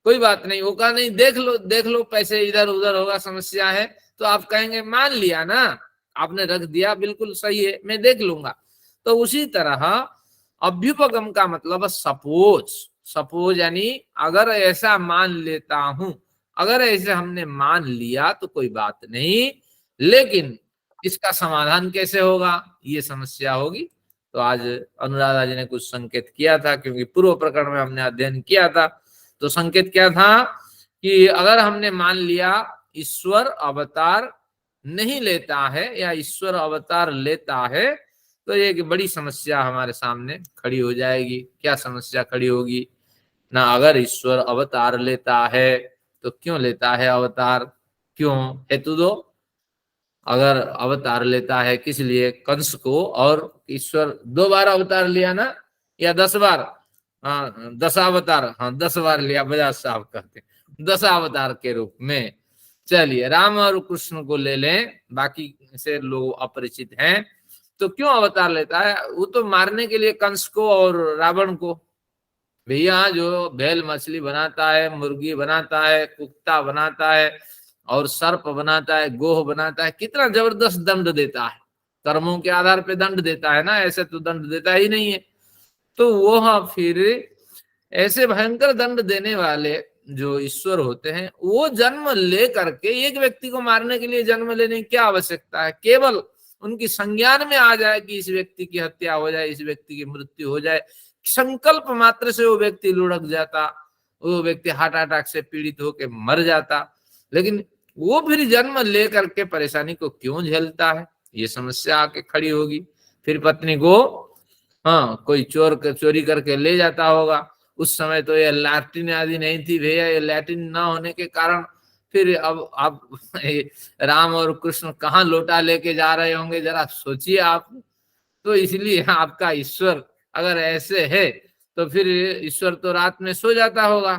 कोई बात नहीं। वो कहा नहीं, देख लो पैसे इधर उधर होगा, समस्या है। तो आप कहेंगे मान लिया ना, आपने रख दिया, बिल्कुल सही है, मैं देख लूंगा। तो उसी तरह अभ्युपगम का मतलब सपोज यानी अगर ऐसा मान लेता हूं, अगर ऐसे हमने मान लिया तो कोई बात नहीं, लेकिन इसका समाधान कैसे होगा, ये समस्या होगी। तो आज अनुराधा जी ने कुछ संकेत किया था, क्योंकि पूर्व प्रकरण में हमने अध्ययन किया था। तो संकेत क्या था कि अगर हमने मान लिया ईश्वर अवतार नहीं लेता है या ईश्वर अवतार लेता है, तो ये एक बड़ी समस्या हमारे सामने खड़ी हो जाएगी। क्या समस्या खड़ी होगी ना? अगर ईश्वर अवतार लेता है तो क्यों लेता है अवतार, क्यों, हेतु दो। अगर अवतार लेता है किस लिए, कंस को, और ईश्वर 2 बार अवतार लिया ना, या 10 बार, हाँ 10 अवतार, हाँ 10 बार लिया, बजाज साहब कहते हैं 10 अवतार के रूप में। चलिए राम और कृष्ण को ले लें, बाकी से लोग अपरिचित हैं। तो क्यों अवतार लेता है? वो तो मारने के लिए कंस को और रावण को। भैया जो भेल मछली बनाता है, मुर्गी बनाता है, कुत्ता बनाता है, और सर्प बनाता है, गोह बनाता है, कितना जबरदस्त दंड देता है, कर्मों के आधार पे दंड देता है ना, ऐसे तो दंड देता ही नहीं है। तो वो फिर ऐसे भयंकर दंड देने वाले जो ईश्वर होते हैं, वो जन्म ले करके एक व्यक्ति को मारने के लिए जन्म लेने की क्या आवश्यकता है? केवल उनकी संज्ञान में आ जाए कि इस व्यक्ति की हत्या हो जाए, इस व्यक्ति की मृत्यु हो जाए, संकल्प मात्र से वो व्यक्ति लुढ़क जाता, वो व्यक्ति हार्ट अटैक से पीड़ित होकर मर जाता। लेकिन वो फिर जन्म ले करके परेशानी को क्यों झेलता है? ये समस्या आके खड़ी होगी। फिर पत्नी को हाँ कोई चोरी करके ले जाता होगा। उस समय तो ये लैट्रिन आदि नहीं थी भैया, ये लैट्रिन ना होने के कारण फिर अब राम और कृष्ण कहाँ लोटा लेके जा रहे होंगे, जरा सोचिए आप। तो इसलिए आपका ईश्वर अगर ऐसे है तो फिर ईश्वर तो रात में सो जाता होगा।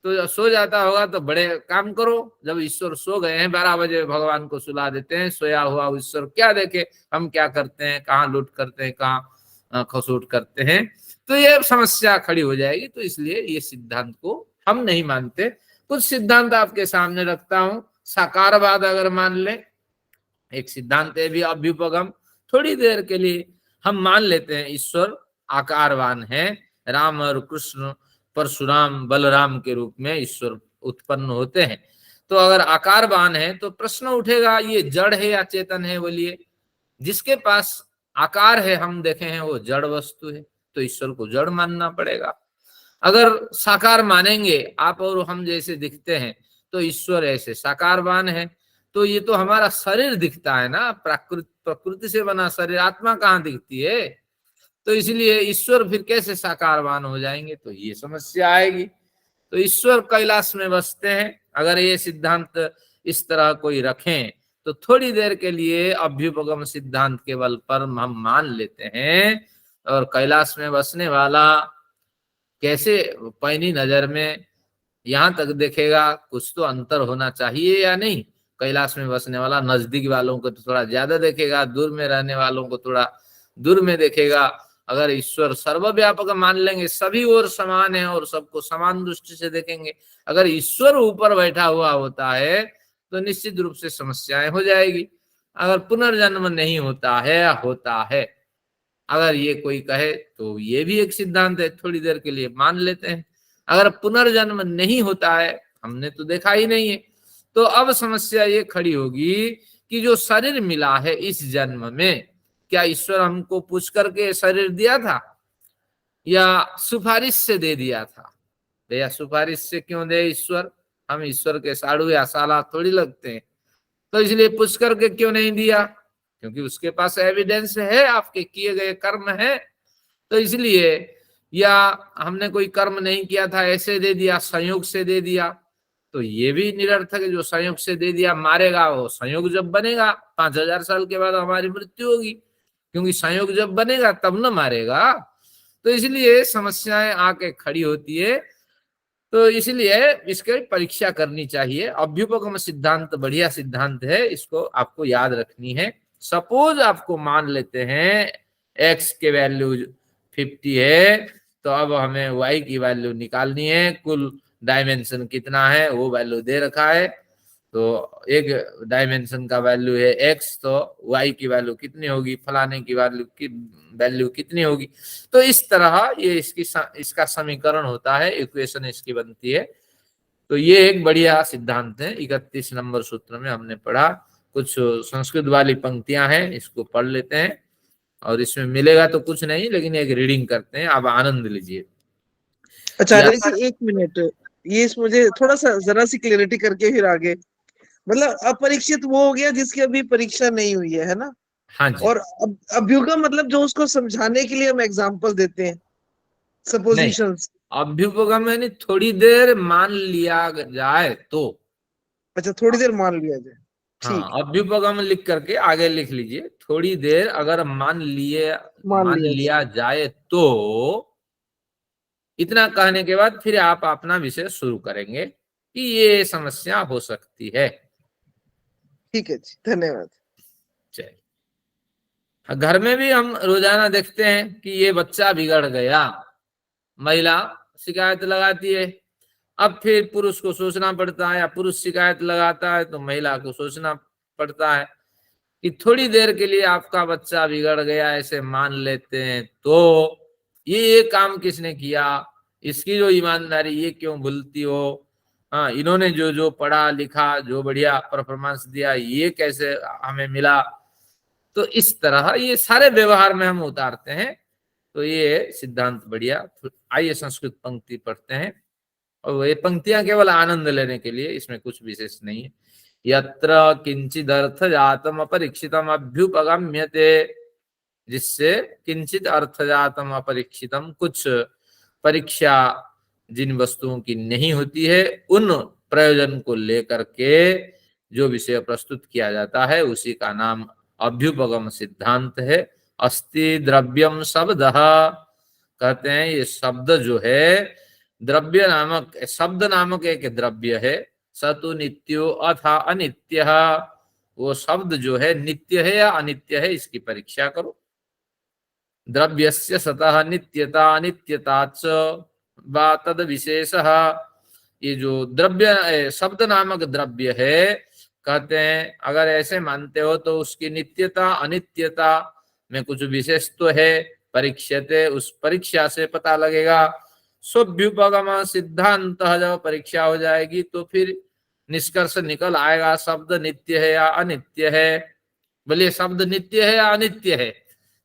तो सो जाता होगा तो बड़े काम करो। जब ईश्वर सो गए हैं 12 बजे भगवान को सुला देते हैं, सोया हुआ ईश्वर क्या देखे हम क्या करते हैं, कहाँ लूट करते हैं, कहाँ खसूट करते हैं, तो ये समस्या खड़ी हो जाएगी। तो इसलिए ये सिद्धांत को हम नहीं मानते। कुछ सिद्धांत आपके सामने रखता हूं। साकारवाद अगर मान ले, एक सिद्धांत है भी अभ्युपगम। थोड़ी देर के लिए हम मान लेते हैं ईश्वर आकारवान है, राम और कृष्ण परशुराम बलराम के रूप में ईश्वर उत्पन्न होते हैं। तो अगर आकारवान है तो प्रश्न उठेगा ये जड़ है या चेतन है? बोलिए। जिसके पास आकार है हम देखे हैं वो जड़ वस्तु है, तो ईश्वर को जड़ मानना पड़ेगा। अगर साकार मानेंगे आप और हम जैसे दिखते हैं तो ईश्वर ऐसे साकारवान है। तो ये तो हमारा शरीर दिखता है ना, प्रकृति से बना शरीर, आत्मा कहाँ दिखती है? तो इसलिए ईश्वर फिर कैसे साकारवान हो जाएंगे? तो ये समस्या आएगी। तो ईश्वर कैलाश में बसते हैं, अगर ये सिद्धांत इस तरह कोई रखें तो थोड़ी देर के लिए अभ्युपगम सिद्धांत के बल पर हम मान लेते हैं। और कैलाश में बसने वाला कैसे पैनी नजर में यहां तक देखेगा, कुछ तो अंतर होना चाहिए या नहीं? कैलाश में बसने वाला नजदीक वालों को तो थोड़ा ज्यादा देखेगा, दूर में रहने वालों को थोड़ा दूर में देखेगा। अगर ईश्वर सर्वव्यापक मान लेंगे, सभी ओर समान है और सबको समान दृष्टि से देखेंगे, अगर ईश्वर ऊपर बैठा हुआ होता है तो निश्चित रूप से समस्याएं हो जाएगी। अगर पुनर्जन्म नहीं होता है अगर ये कोई कहे तो ये भी एक सिद्धांत है, थोड़ी देर के लिए मान लेते हैं। अगर पुनर्जन्म नहीं होता है, हमने तो देखा ही नहीं है, तो अब समस्या ये खड़ी होगी कि जो शरीर मिला है इस जन्म में, क्या ईश्वर हमको पूछ करके शरीर दिया था या सिफारिश से दे दिया था? भैया सिफारिश से क्यों दे ईश्वर? हम ईश्वर के साड़ू या साला थोड़ी लगते हैं। तो इसलिए पूछ करके क्यों नहीं दिया? क्योंकि उसके पास एविडेंस है, आपके किए गए कर्म है। तो इसलिए, या हमने कोई कर्म नहीं किया था ऐसे दे दिया, संयोग से दे दिया, तो ये भी निरर्थक है। जो संयोग से दे दिया मारेगा, वो संयोग जब बनेगा 5000 साल के बाद हमारी मृत्यु होगी, क्योंकि संयोग जब बनेगा तब न मारेगा। तो इसलिए समस्याएं आके खड़ी होती है। तो इसलिए इसके परीक्षा करनी चाहिए। अभ्युपगम सिद्धांत बढ़िया सिद्धांत है, इसको आपको याद रखनी है। सपोज आपको मान लेते हैं x के वैल्यू 50 है, तो अब हमें y की वैल्यू निकालनी है। कुल डायमेंशन कितना है वो वैल्यू दे रखा है। तो एक डायमेंशन का वैल्यू है x, तो y की वैल्यू कितनी होगी, फलाने की वैल्यू कितनी होगी। तो इस तरह ये इसका समीकरण होता है, इक्वेशन इसकी बनती है। तो ये एक बढ़िया सिद्धांत है। 31 नंबर सूत्र में हमने पढ़ा। कुछ संस्कृत वाली पंक्तियां हैं, इसको पढ़ लेते हैं। और इसमें मिलेगा तो कुछ नहीं, लेकिन एक रीडिंग करते हैं, आप आनंद लीजिए। आचार्य जी 1 मिनट, ये मुझे थोड़ा सा जरा सी क्लियरिटी करके फिर आगे। मतलब अपरीक्षित वो हो गया जिसकी अभी परीक्षा नहीं हुई है ना? हाँ जी। और अभ्युगम मतलब जो उसको समझाने के लिए हम एग्जांपल देते हैं, सपोजिशंस। अभ्युपगम यानी थोड़ी देर मान लिया जाए तो। अच्छा, थोड़ी देर मान लिया जाए। हाँ, अभ्युपगम लिख करके आगे लिख लीजिए। थोड़ी देर अगर मान लिया जाए तो, इतना कहने के बाद फिर आप अपना विषय शुरू करेंगे कि ये समस्या हो सकती है। ठीक है जी, धन्यवाद। चलिए, घर में भी हम रोजाना देखते हैं कि ये बच्चा बिगड़ गया, महिला शिकायत लगाती है। अब फिर पुरुष को सोचना पड़ता है, या पुरुष शिकायत लगाता है तो महिला को सोचना पड़ता है कि थोड़ी देर के लिए आपका बच्चा बिगड़ गया, ऐसे मान लेते हैं तो ये काम किसने किया, इसकी जो ईमानदारी, ये क्यों भूलती हो, हाँ, इन्होंने जो जो पढ़ा लिखा, जो बढ़िया परफॉर्मेंस दिया, ये कैसे हमें मिला। तो इस तरह ये सारे व्यवहार में हम उतारते हैं। तो ये सिद्धांत बढ़िया। आइए संस्कृत पंक्ति पढ़ते हैं, और ये पंक्तियां केवल आनंद लेने के लिए, इसमें कुछ विशेष नहीं है। यत्र किंचिद अर्थ जातम अपरीक्षितम अभ्युपगम्यते, जिससे किंचित अर्थ जातम अपरीक्षितम, कुछ परीक्षा जिन वस्तुओं की नहीं होती है, उन प्रयोजन को लेकर के जो विषय प्रस्तुत किया जाता है, उसी का नाम अभ्युपगम सिद्धांत है। अस्ति द्रव्यम शब्द, कहते हैं ये शब्द जो है, द्रव्य नामक, शब्द नामक एक द्रव्य है। सतु नित्यो अथा अनित्य, वो शब्द जो है नित्य है या अनित्य है, इसकी परीक्षा करो। द्रव्यस्य सतः नित्यता अनित्यता च वा तद विशेषः, ये जो द्रव्य शब्द नामक द्रव्य है, कहते हैं अगर ऐसे मानते हो तो उसकी नित्यता अनित्यता में कुछ विशेष तो है, परीक्षते, उस परीक्षा से पता लगेगा। स्वाभ्युपगम सिद्धांत, जब परीक्षा हो जाएगी तो फिर निष्कर्ष निकल आएगा, शब्द नित्य है या अनित्य है। बोलिए, शब्द नित्य है या अनित्य है?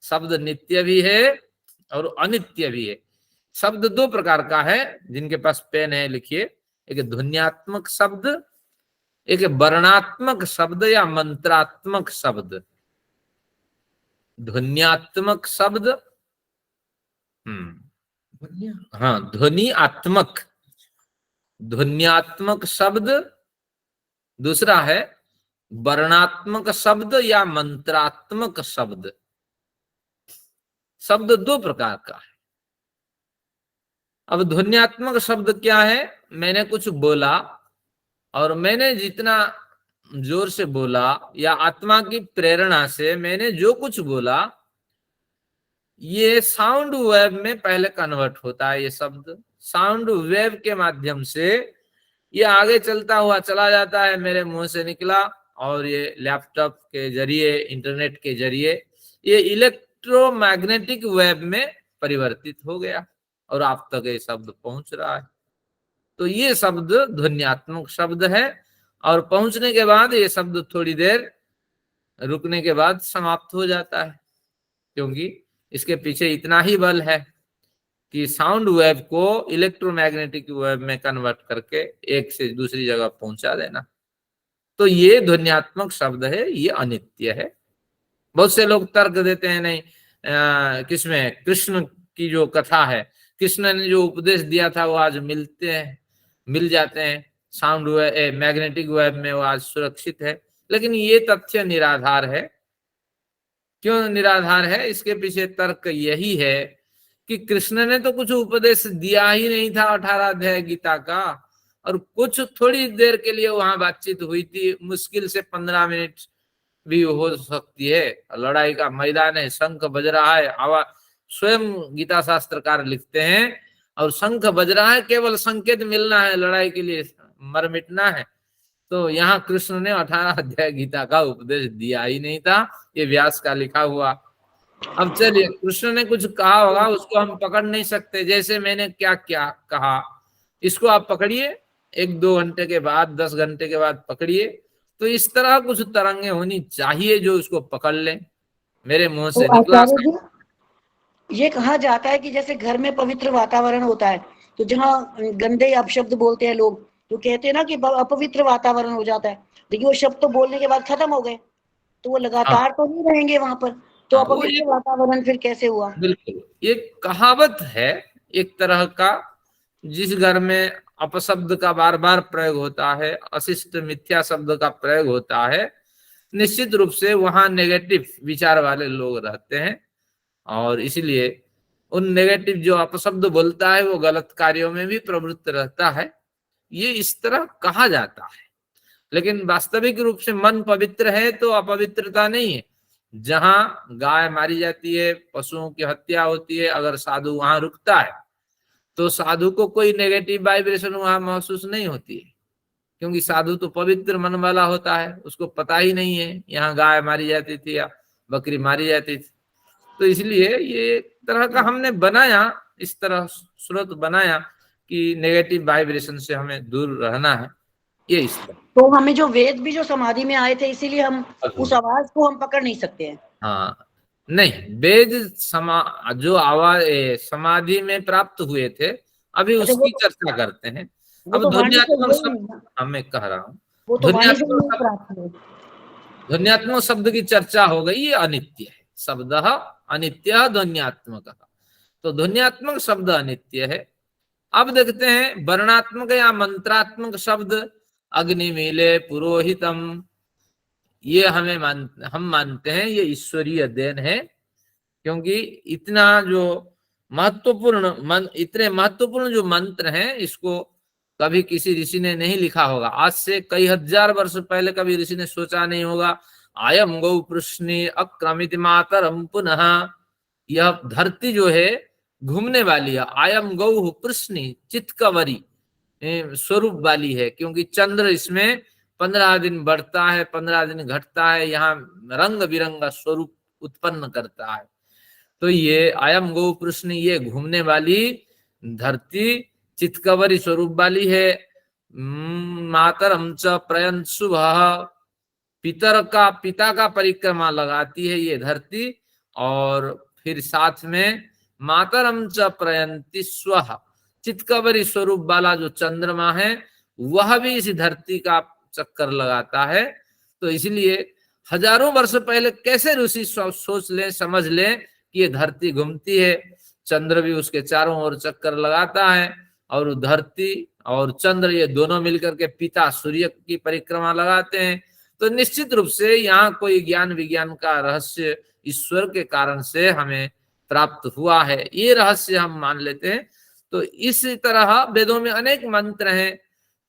शब्द नित्य भी है और अनित्य भी है। शब्द दो प्रकार का है, जिनके पास पेन है लिखिए। एक ध्वन्यात्मक शब्द, एक वर्णात्मक शब्द या मंत्रात्मक शब्द। ध्वन्यात्मक शब्द, हाँ, ध्वनियात्मक, ध्वन्यात्मक शब्द। दूसरा है वर्णात्मक शब्द या मंत्रात्मक शब्द। शब्द दो प्रकार का है। अब ध्वन्यात्मक शब्द क्या है? मैंने कुछ बोला और मैंने जितना जोर से बोला या आत्मा की प्रेरणा से मैंने जो कुछ बोला, ये साउंड वेव में पहले कन्वर्ट होता है। ये शब्द साउंड वेव के माध्यम से ये आगे चलता हुआ चला जाता है, मेरे मुंह से निकला और ये लैपटॉप के जरिए, इंटरनेट के जरिए ये इलेक्ट्रोमैग्नेटिक वेव में परिवर्तित हो गया और आप तक ये शब्द पहुंच रहा है। तो ये शब्द ध्वन्यात्मक शब्द है, और पहुंचने के बाद ये शब्द थोड़ी देर रुकने के बाद समाप्त हो जाता है, क्योंकि इसके पीछे इतना ही बल है कि साउंड वेव को इलेक्ट्रोमैग्नेटिक वेव में कन्वर्ट करके एक से दूसरी जगह पहुंचा देना। तो ये ध्वन्यात्मक शब्द है, ये अनित्य है। बहुत से लोग तर्क देते हैं, नहीं किसमें, कृष्ण की जो कथा है, कृष्ण ने जो उपदेश दिया था वो आज मिल जाते हैं साउंड वेव, मैग्नेटिक वेव में, वो आज सुरक्षित है। लेकिन ये तथ्य निराधार है। क्यों निराधार है? इसके पीछे तर्क यही है कि कृष्ण ने तो कुछ उपदेश दिया ही नहीं था 18 अध्याय गीता का, और कुछ थोड़ी देर के लिए वहां बातचीत हुई थी, मुश्किल से 15 मिनट भी हो सकती है। लड़ाई का मैदान है, शंख बज रहा है, आवाज, स्वयं गीता शास्त्रकार लिखते हैं, और शंख बज रहा है, केवल संकेत मिलना है, लड़ाई के लिए मर मिटना है। तो यहाँ कृष्ण ने 18 अध्याय गीता का उपदेश दिया ही नहीं था, ये व्यास का लिखा हुआ। अब चलिए, कृष्ण ने कुछ कहा होगा, उसको हम पकड़ नहीं सकते। जैसे मैंने क्या क्या कहा, इसको आप पकड़िए, 1-2 घंटे के बाद, 10 घंटे के बाद पकड़िए। तो इस तरह कुछ तरंगे होनी चाहिए जो उसको पकड़ ले। मेरे मुंह से निकला, ये कहा जाता है कि जैसे घर में पवित्र वातावरण होता है, तो जहाँ गंदे अपशब्द बोलते हैं लोग, तो कहते हैं ना कि अपवित्र वातावरण हो जाता है, लेकिन वो शब्द तो बोलने के बाद खत्म हो गए, तो वो लगातार तो नहीं रहेंगे वहां पर, तो अपवित्र वातावरण फिर कैसे हुआ? बिल्कुल, ये कहावत है एक तरह का। जिस घर में अपशब्द का बार बार प्रयोग होता है, अशिष्ट मिथ्या शब्द का प्रयोग होता है, निश्चित रूप से वहां नेगेटिव विचार वाले लोग रहते हैं, और इसलिए उन नेगेटिव जो अपशब्द बोलता है वो गलत कार्यों में भी प्रवृत्त रहता है, ये इस तरह कहा जाता है। लेकिन वास्तविक रूप से मन पवित्र है तो अपवित्रता नहीं है। जहां गाय मारी जाती है, पशुओं की हत्या होती है, अगर साधु वहां रुकता है तो साधु को कोई नेगेटिव वाइब्रेशन वहां महसूस नहीं होती है, क्योंकि साधु तो पवित्र मन वाला होता है, उसको पता ही नहीं है यहाँ गाय मारी जाती थी या बकरी मारी जाती थी। तो इसलिए ये एक तरह का हमने बनाया, इस तरह स्रोत बनाया कि नेगेटिव वाइब्रेशन से हमें दूर रहना है, ये इस तरह। तो हमें जो वेद भी जो समाधि में आए थे, इसीलिए हम उस आवाज को हम पकड़ नहीं सकते हैं। हाँ नहीं, वेद जो आवाज समाधि में प्राप्त हुए थे, अभी उसकी चर्चा करते हैं। अब ध्वन्यात्मक शब्द मैं कह रहा हूँ, ध्वन्यात्मक शब्द की चर्चा हो गई, ये अनित्य है। शब्द अनित्य ध्वन्यात्मक, तो ध्वन्यात्मक शब्द अनित्य है। अब देखते हैं वर्णात्मक या मंत्रात्मक शब्द, अग्निमीले पुरोहितम, ये हम मानते हैं ये ईश्वरीय देन है, क्योंकि इतना जो इतने महत्वपूर्ण जो मंत्र हैं, इसको कभी किसी ऋषि ने नहीं लिखा होगा। आज से कई हजार वर्ष पहले कभी ऋषि ने सोचा नहीं होगा, आयम गौ पृष्णी अक्रमित मातरम पुनः, यह धरती जो है घूमने वाली है। आयम गौ पृष्णी चित्कवरी स्वरूप वाली है, क्योंकि चंद्र इसमें 15 दिन बढ़ता है, 15 दिन घटता है, यहाँ रंग बिरंगा स्वरूप उत्पन्न करता है। तो ये आयम गौ पृष्णी, ये घूमने वाली धरती चित्कवरी स्वरूप वाली है। मातरम च प्रयन शुभ, पिता का परिक्रमा लगाती है ये धरती, और फिर साथ में मातरम च प्रयंति स्वः, चित्कवरी स्वरूप वाला जो चंद्रमा है वह भी इस धरती का चक्कर लगाता है। तो इसलिए हजारों वर्ष पहले कैसे ऋषि सोच लें, समझ लें कि ये धरती घूमती है, चंद्र भी उसके चारों ओर चक्कर लगाता है, और धरती और चंद्र ये दोनों मिलकर के पिता सूर्य की परिक्रमा लगाते हैं। तो निश्चित रूप से यहाँ कोई ज्ञान विज्ञान का रहस्य ईश्वर के कारण से हमें प्राप्त हुआ है, ये रहस्य हम मान लेते हैं। तो इस तरह वेदों में अनेक मंत्र हैं,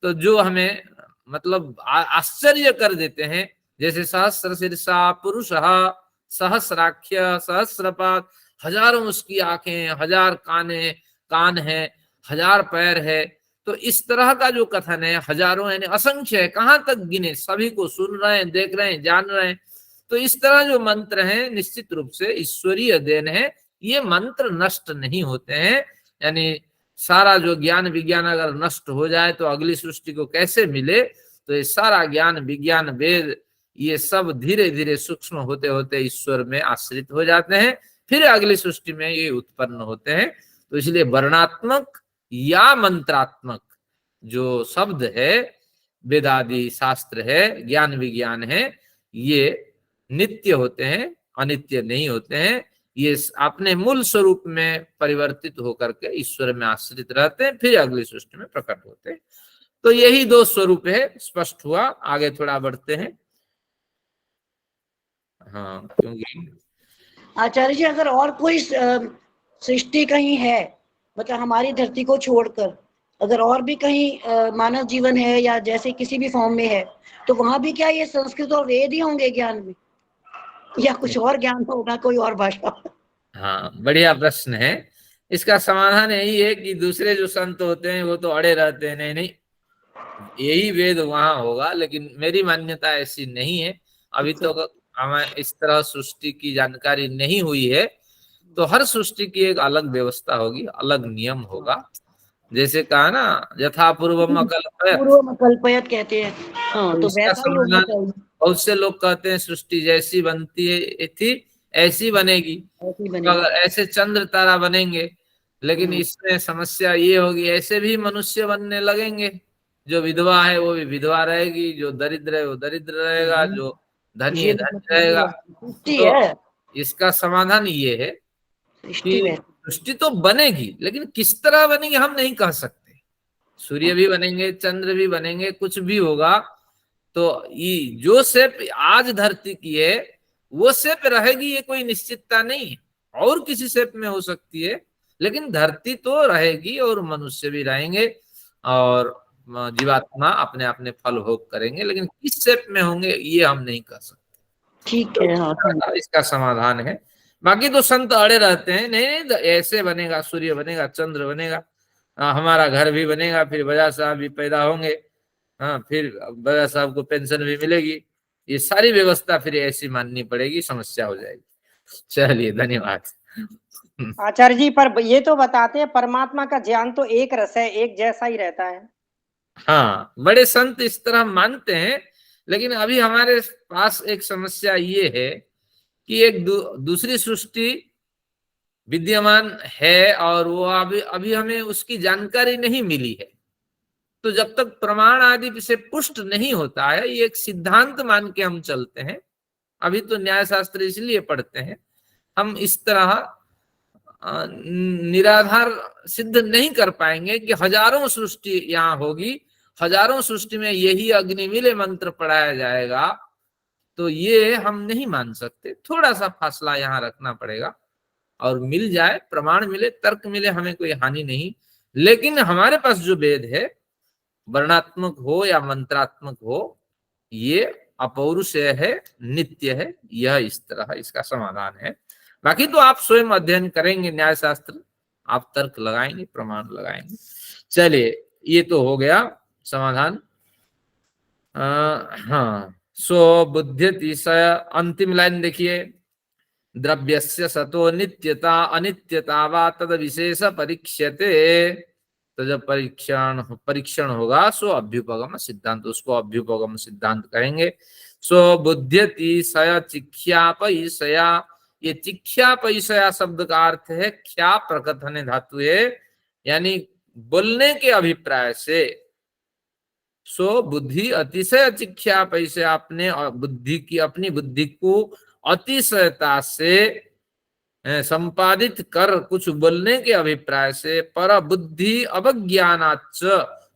तो जो हमें मतलब आश्चर्य कर देते हैं, जैसे सहस्र शीर्षा पुरुषः सहस्राख्य सहस्रपाद, हजारों उसकी आंखें, 1000 कान है, 1000 पैर है। तो इस तरह का जो कथन है, हजारों यानी असंख्य है, कहाँ तक गिने, सभी को सुन रहे हैं, देख रहे हैं, जान रहे हैं। तो इस तरह जो मंत्र हैं निश्चित रूप से ईश्वरीय देन है, ये मंत्र नष्ट नहीं होते हैं। यानी सारा जो ज्ञान विज्ञान अगर नष्ट हो जाए तो अगली सृष्टि को कैसे मिले, तो ये सारा ज्ञान विज्ञान वेद ये सब धीरे धीरे सूक्ष्म होते होते ईश्वर में आश्रित हो जाते हैं, फिर अगली सृष्टि में ये उत्पन्न होते हैं। तो इसलिए वर्णात्मक या मंत्रात्मक जो शब्द है, वेदादि शास्त्र है, ज्ञान विज्ञान है, ये नित्य होते हैं, अनित्य नहीं होते हैं। ये अपने मूल स्वरूप में परिवर्तित होकर के ईश्वर में आश्रित रहते हैं, फिर अगली सृष्टि में प्रकट होते हैं। तो यही 2 स्वरूप है, स्पष्ट हुआ। आगे थोड़ा बढ़ते हैं। हाँ, क्योंकि आचार्य जी अगर और कोई सृष्टि कहीं है, मतलब हमारी धरती को छोड़कर अगर और भी कहीं मानव जीवन है या जैसे किसी भी फॉर्म में है, तो वहां भी क्या ये संस्कृत और वेद ही होंगे ज्ञान में, या कुछ और ज्ञान होगा, कोई और भाषा? हाँ, बढ़िया प्रश्न है। इसका समाधान यही है कि दूसरे जो संत होते हैं वो तो अड़े रहते हैं, नहीं यही वेद वहां होगा, लेकिन मेरी मान्यता ऐसी नहीं है। अभी तो हमें इस तरह सृष्टि की जानकारी नहीं हुई है, तो हर सृष्टि की एक अलग व्यवस्था होगी, अलग नियम होगा। जैसे कहा ना, यथा पूर्वम कल्पयत कहते हैं। हाँ, तो वैसा ही होना चाहिए। बहुत से लोग कहते हैं सृष्टि जैसी बनती है थी ऐसी बनेगी, अगर ऐसे चंद्र तारा बनेंगे। लेकिन इसमें समस्या ये होगी, ऐसे भी मनुष्य बनने लगेंगे, जो विधवा है वो भी विधवा रहेगी, जो दरिद्र है वो दरिद्र रहेगा, जो धनी है धनी रहेगा। तो इसका समाधान ये है कि सृष्टि तो बनेगी, लेकिन किस तरह बनेगी हम नहीं कह सकते। सूर्य भी बनेंगे, चंद्र भी बनेंगे, कुछ भी होगा, तो ये जो शेप आज धरती की है वो शेप रहेगी, ये कोई निश्चितता नहीं है। और किसी शेप में हो सकती है, लेकिन धरती तो रहेगी और मनुष्य भी रहेंगे और जीवात्मा अपने अपने फल भोग करेंगे, लेकिन किस शेप में होंगे ये हम नहीं कह सकते। ठीक है। हाँ, इसका समाधान है। बाकी तो संत अड़े रहते हैं, नहीं नहीं ऐसे बनेगा, सूर्य बनेगा, चंद्र बनेगा, हमारा घर भी बनेगा, फिर बजाज साहब भी पैदा होंगे, हाँ फिर बजाज साहब को पेंशन भी मिलेगी, ये सारी व्यवस्था फिर ऐसी माननी पड़ेगी, समस्या हो जाएगी। चलिए धन्यवाद। आचार्य जी, पर ये तो बताते हैं परमात्मा का ज्ञान तो एक रस है, एक जैसा ही रहता है। हाँ, बड़े संत इस तरह मानते हैं, लेकिन अभी हमारे पास एक समस्या ये है कि एक दूसरी सृष्टि विद्यमान है और वो अभी हमें उसकी जानकारी नहीं मिली है। तो जब तक प्रमाण आदि से पुष्ट नहीं होता है, ये एक सिद्धांत मान के हम चलते हैं। अभी तो न्याय शास्त्र इसलिए पढ़ते हैं, हम इस तरह निराधार सिद्ध नहीं कर पाएंगे कि हजारों सृष्टि यहाँ होगी, हजारों सृष्टि में यही अग्निमिले मंत्र पढ़ाया जाएगा, तो ये हम नहीं मान सकते। थोड़ा सा फासला यहाँ रखना पड़ेगा, और मिल जाए, प्रमाण मिले, तर्क मिले, हमें कोई हानि नहीं। लेकिन हमारे पास जो वेद है, वर्णात्मक हो या मंत्रात्मक हो, ये अपौरुषेय है, नित्य है, यह इस तरह इसका समाधान है। बाकी तो आप स्वयं अध्ययन करेंगे न्याय शास्त्र, आप तर्क लगाएंगे, प्रमाण लगाएंगे। चलिए, ये तो हो गया समाधान। हाँ, सो बुद्ध्यतिशय, अंतिम लाइन देखिए, द्रव्यस्य सतो नित्यता अनित्यता वा तद विशेष परीक्ष्यते। तो जब परीक्षण होगा सो अभ्युपगम सिद्धांत, उसको अभ्युपगम सिद्धांत कहेंगे। सो बुद्ध्यतिशय चिख्यापयिषया, ये चिख्यापयिषया शब्द का अर्थ है ख्या प्रकथने धातु है, यानी बोलने के अभिप्राय से। सो बुद्धि अतिशय चिख्यापयिषया, अपने बुद्धि की, अपनी बुद्धि को अतिशयता से संपादित कर, कुछ बोलने के अभिप्राय से, पर बुद्धि अवज्ञानाच्च,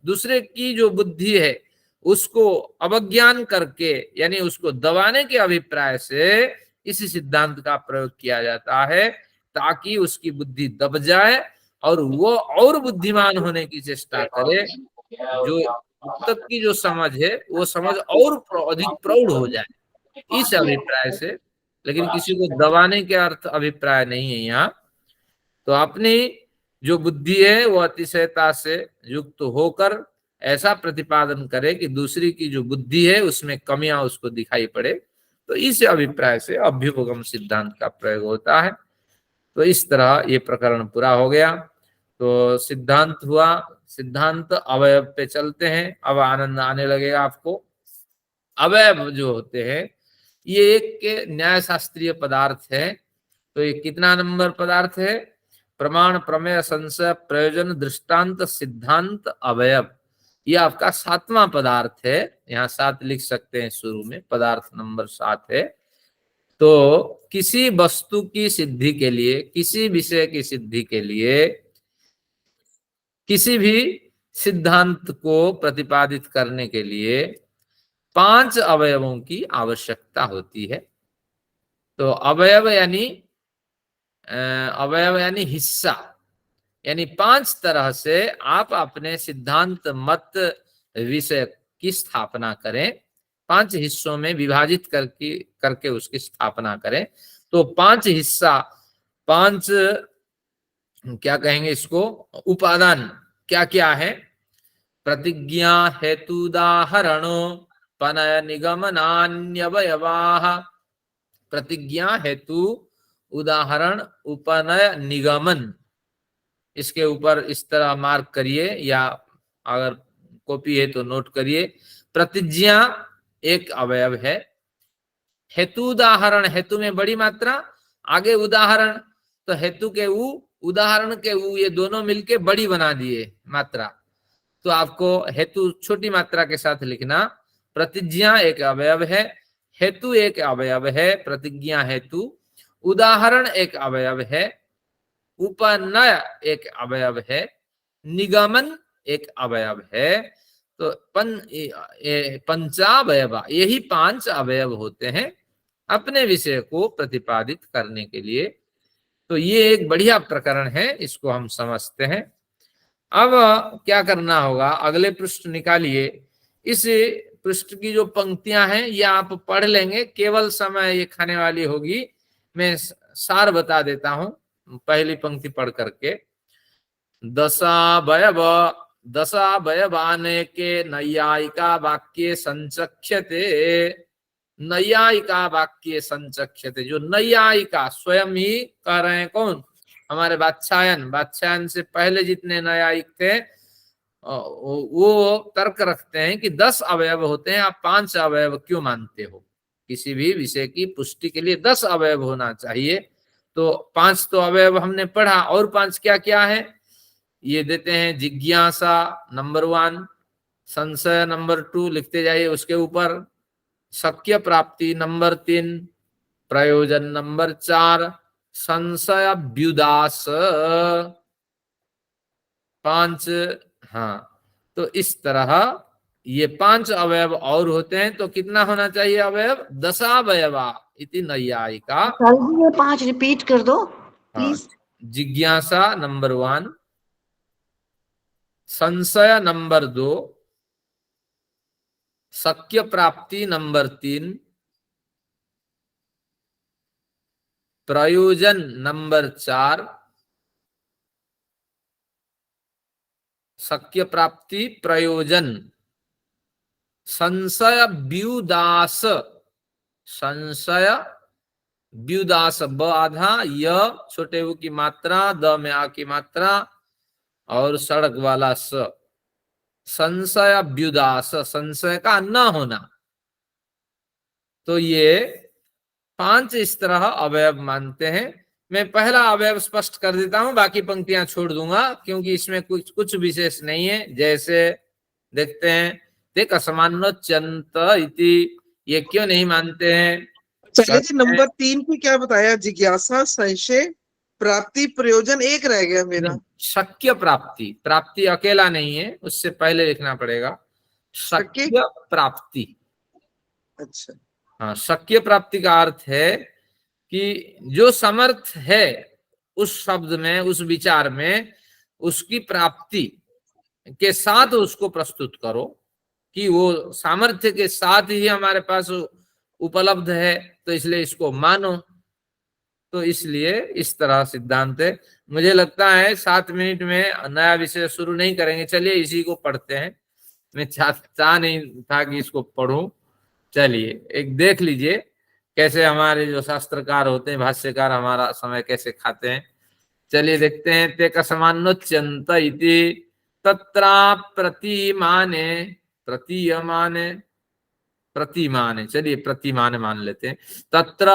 दूसरे की जो बुद्धि है उसको अवज्ञान करके, यानी उसको दबाने के अभिप्राय से इसी सिद्धांत का प्रयोग किया जाता है, ताकि उसकी बुद्धि दब जाए और वो और बुद्धिमान होने की चेष्टा करे, जो अब तक की जो समझ है वो समझ और अधिक प्रौढ़ हो जाए, इस अभिप्राय से। लेकिन किसी को दबाने के अर्थ अभिप्राय नहीं है यहाँ। तो अपनी जो बुद्धि है वो अतिशयता से युक्त होकर ऐसा प्रतिपादन करे कि दूसरी की जो बुद्धि है उसमें कमियां उसको दिखाई पड़े, तो इस अभिप्राय से अभ्युपगम सिद्धांत का प्रयोग होता है। तो इस तरह ये प्रकरण पूरा हो गया। तो सिद्धांत हुआ, सिद्धांत अवयव पे चलते हैं। अब आनंद आने लगेगा आपको। अवयव जो होते हैं ये एक के न्याय शास्त्रीय पदार्थ है। तो ये कितना नंबर पदार्थ है? प्रमाण, प्रमेय, संशय, प्रयोजन, दृष्टांत, सिद्धांत, अवयव, ये आपका 7वां पदार्थ है। यहाँ 7 लिख सकते हैं शुरू में, पदार्थ नंबर 7 है। तो किसी वस्तु की सिद्धि के लिए, किसी विषय की सिद्धि के लिए, किसी भी सिद्धांत को प्रतिपादित करने के लिए 5 अवयवों की आवश्यकता होती है। तो अवयव यानी हिस्सा, यानी 5 तरह से आप अपने सिद्धांत मत विषय की स्थापना करें, 5 हिस्सों में विभाजित करके उसकी स्थापना करें। तो 5 हिस्सा, 5 क्या कहेंगे इसको, उपादान क्या क्या है? प्रतिज्ञा हेतुदाहरणो पनय निगमनान्यवयवाः। प्रतिज्ञा, हेतु, उदाहरण, उपनय, निगमन, इसके ऊपर इस तरह मार्क करिए या अगर कॉपी है तो नोट करिए। प्रतिज्ञा एक अवयव है। हेतु उदाहरण, हेतु में बड़ी मात्रा, आगे उदाहरण, तो हेतु के उ, उदाहरण के उ, ये दोनों मिलके बड़ी बना दिए मात्रा। तो आपको हेतु छोटी मात्रा के साथ लिखना। प्रतिज्ञा एक अवयव है, हेतु एक अवयव है, प्रतिज्ञा हेतु, उदाहरण एक अवयव है, उपनय एक अवयव है, निगमन एक अवयव है, तो पंचावयवा, यही 5 अवयव होते हैं अपने विषय को प्रतिपादित करने के लिए। तो ये एक बढ़िया प्रकरण है, इसको हम समझते हैं। अब क्या करना होगा, अगले पृष्ठ निकालिए। इस पृष्ठ की जो पंक्तियां हैं ये आप पढ़ लेंगे, केवल समय ये खाने वाली होगी। मैं सार बता देता हूं पहली पंक्ति पढ़ करके। दशावयवाने के नैयायिका वाक्ये संचक्ष्यते। नैयायिका वाक्य संचक्ष्यते, जो नैयायिका स्वयं ही कह रहे हैं, कौन? हमारे वात्स्यायन से पहले जितने न्यायिक थे वो तर्क रखते हैं कि 10 अवयव होते हैं, आप 5 अवयव क्यों मानते हो? किसी भी विषय की पुष्टि के लिए 10 अवयव होना चाहिए। तो 5 तो अवयव हमने पढ़ा, और 5 क्या क्या है ये देते हैं। जिज्ञासा नंबर 1, संशय नंबर 2, लिखते जाइए उसके ऊपर, शक्य प्राप्ति नंबर 3, प्रयोजन नंबर 4, संशयाभ्युदास 5। हाँ, तो इस तरह ये 5 अवयव और होते हैं। तो कितना होना चाहिए अवयव? दशावयवा इति नैयायिका। ये 5 रिपीट कर दो प्लीज। जिज्ञासा नंबर 1, संशय नंबर 2, शक्य प्राप्ति नंबर 3, प्रयोजन नंबर 4, शक्य प्राप्ति प्रयोजन, संशय व्युदास, संशय व्युदास, ब आधा, य छोटे उ की मात्रा, द में आ की मात्रा और सड़क वाला स, संशय व्युदास, संशय का न होना। तो ये 5 इस तरह अवयव मानते हैं। मैं पहला अवयव स्पष्ट कर देता हूं, बाकी पंक्तियां छोड़ दूंगा क्योंकि इसमें कुछ विशेष नहीं है। जैसे देखते हैं, देख असमानोच्यंत इति, ये क्यों नहीं मानते हैं? चलिए जी, नंबर 3 पे क्या बताया? जिज्ञासा, संशय, प्राप्ति, प्रयोजन। एक रह गया मेरा, शक्य प्राप्ति। प्राप्ति अकेला नहीं है, उससे पहले लिखना पड़ेगा शक्य प्राप्ति। अच्छा, हाँ, शक्य प्राप्ति का अर्थ है कि जो समर्थ है उस शब्द में, उस विचार में, उसकी प्राप्ति के साथ उसको प्रस्तुत करो कि वो सामर्थ्य के साथ ही हमारे पास उपलब्ध है, तो इसलिए इसको मानो। तो इसलिए इस तरह सिद्धांत है। मुझे लगता है 7 मिनट में नया विषय शुरू नहीं करेंगे, चलिए इसी को पढ़ते हैं। मैं चाह नहीं था कि इसको पढ़ूं। चलिए एक देख लीजिए कैसे हमारे जो शास्त्रकार होते हैं, भाष्यकार, हमारा समय कैसे खाते हैं। चलिए देखते हैं। ते कसमानोच्यंत इति तत्रा प्रतिमाने, प्रतीयमाने, प्रतिमाने, चलिए प्रतिमाने मान लेते हैं। तत्र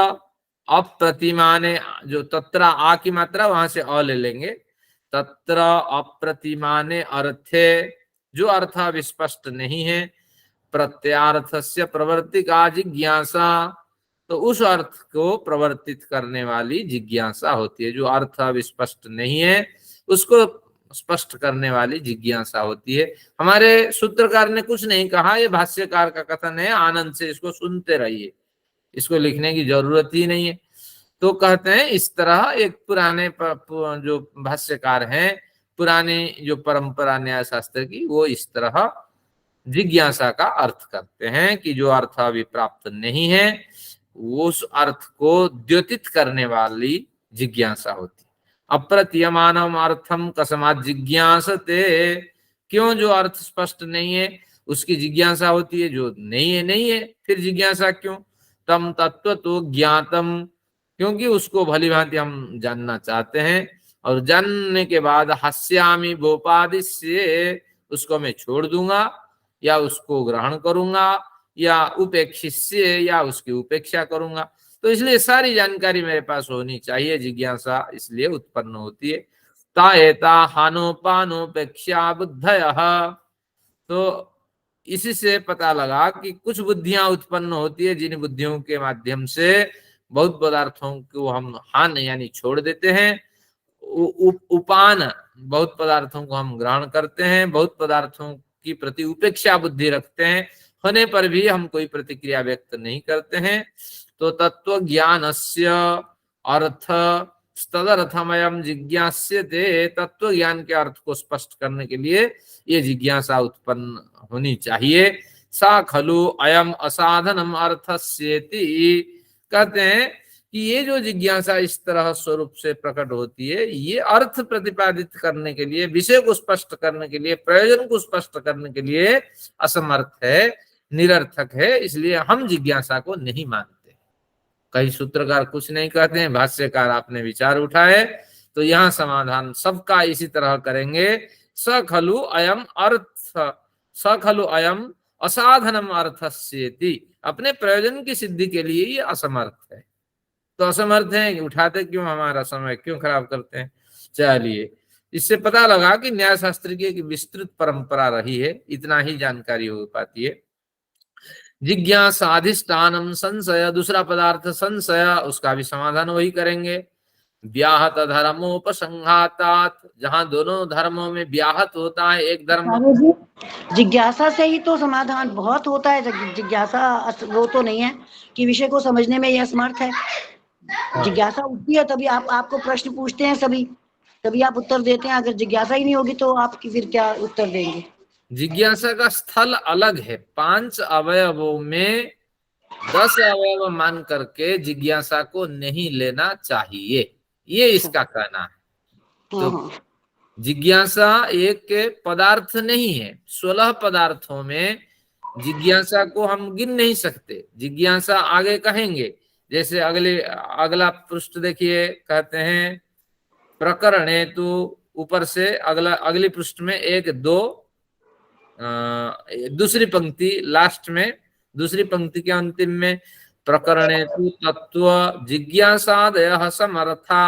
अप्रतिमाने, जो तत्र आ की मात्रा वहां से अ ले लेंगे। तत्र अप्रतिमाने अर्थे, जो अर्थ विस्पष्ट नहीं है, प्रत्यार्थस्य प्रवर्तिका जिज्ञासा, तो उस अर्थ को प्रवर्तित करने वाली जिज्ञासा होती है। जो अर्थ विस्पष्ट नहीं है उसको स्पष्ट करने वाली जिज्ञासा होती है। हमारे सूत्रकार ने कुछ नहीं कहा, ये भाष्यकार का कथन है, आनंद से इसको सुनते रहिए, इसको लिखने की जरूरत ही नहीं है। तो कहते हैं इस तरह एक पुराने जो भाष्यकार हैं, पुराने जो परंपरा न्याय शास्त्र की, वो इस तरह जिज्ञासा का अर्थ करते हैं कि जो अर्थ अभी प्राप्त नहीं है उस अर्थ को द्योतित करने वाली जिज्ञासा होती। अप्रतीयमानम अर्थम कस्मात् जिज्ञासते, क्यों? जो अर्थ स्पष्ट नहीं है उसकी जिज्ञासा होती है। जो नहीं है नहीं है, फिर जिज्ञासा क्यों? तम तत्व तो ज्ञातम, क्योंकि उसको भली भांति हम जानना चाहते हैं, और जानने के बाद हस्यामि भोपादिस्य, उसको मैं छोड़ दूंगा या उसको ग्रहण करूंगा, या उपेक्षिष्य, या उसकी उपेक्षा करूंगा। तो इसलिए सारी जानकारी मेरे पास होनी चाहिए, जिज्ञासा इसलिए उत्पन्न होती है। ताएता हानोपानोपेक्षा बुद्धयः, तो इसी से पता लगा कि कुछ बुद्धियां उत्पन्न होती है जिन बुद्धियों के माध्यम से बहुत पदार्थों को हम हान यानी छोड़ देते हैं। उपान, बहुत पदार्थों को हम ग्रहण करते हैं, बहुत पदार्थों की प्रति उपेक्षा बुद्धि रखते हैं, होने पर भी हम कोई प्रतिक्रिया व्यक्त नहीं करते हैं। तो तत्व ज्ञानस्य अर्थ तदर्थमयम जिज्ञास्यते, तत्व ज्ञान के अर्थ को स्पष्ट करने के लिए ये जिज्ञासा उत्पन्न होनी चाहिए। सा खलु अयम असाधनम अर्थस्येति, कहते हैं कि ये जो जिज्ञासा इस तरह स्वरूप से प्रकट होती है, ये अर्थ प्रतिपादित करने के लिए, विषय को स्पष्ट करने के लिए, प्रयोजन को स्पष्ट करने के लिए असमर्थ है, निरर्थक है, इसलिए हम जिज्ञासा को नहीं मानते। कई सूत्रकार कुछ नहीं कहते हैं, भाष्यकार आपने विचार उठाए, तो यहाँ समाधान सबका इसी तरह करेंगे। स खलु अयम असाधनम अर्थस्येति, अपने प्रयोजन की सिद्धि के लिए ये असमर्थ है। तो असमर्थ है, उठाते क्यों, हमारा समय क्यों खराब करते हैं। चलिए, इससे पता लगा कि न्याय शास्त्र की एक विस्तृत परंपरा रही है, इतना ही जानकारी हो पाती है। जिज्ञासाधिष्ठानम संशय, दूसरा पदार्थ संशय, उसका भी समाधान वही करेंगे। व्याहत धर्मोपसंघातात, जहां दोनों धर्मों में व्याहत होता है, एक धर्म जिज्ञासा से ही तो समाधान बहुत होता है। जिज्ञासा वो तो नहीं है कि विषय को समझने में यह असमर्थ है। जिज्ञासा उठती है तभी आपको प्रश्न पूछते हैं सभी, तभी आप उत्तर देते हैं। अगर जिज्ञासा ही नहीं होगी तो आप फिर क्या उत्तर देंगे। जिज्ञासा का स्थल अलग है, 5 अवयवों में 10 अवयव मान करके जिज्ञासा को नहीं लेना चाहिए, ये इसका कहना है। तो जिज्ञासा एक पदार्थ नहीं है, 16 पदार्थों में जिज्ञासा को हम गिन नहीं सकते। जिज्ञासा आगे कहेंगे, जैसे अगला पृष्ठ देखिए, कहते हैं प्रकरणे, तो ऊपर से अगली पृष्ठ में 1 2 दूसरी पंक्ति लास्ट में, दूसरी पंक्ति के अंतिम में, प्रकरणे तु तत्व जिज्ञासादयः समर्था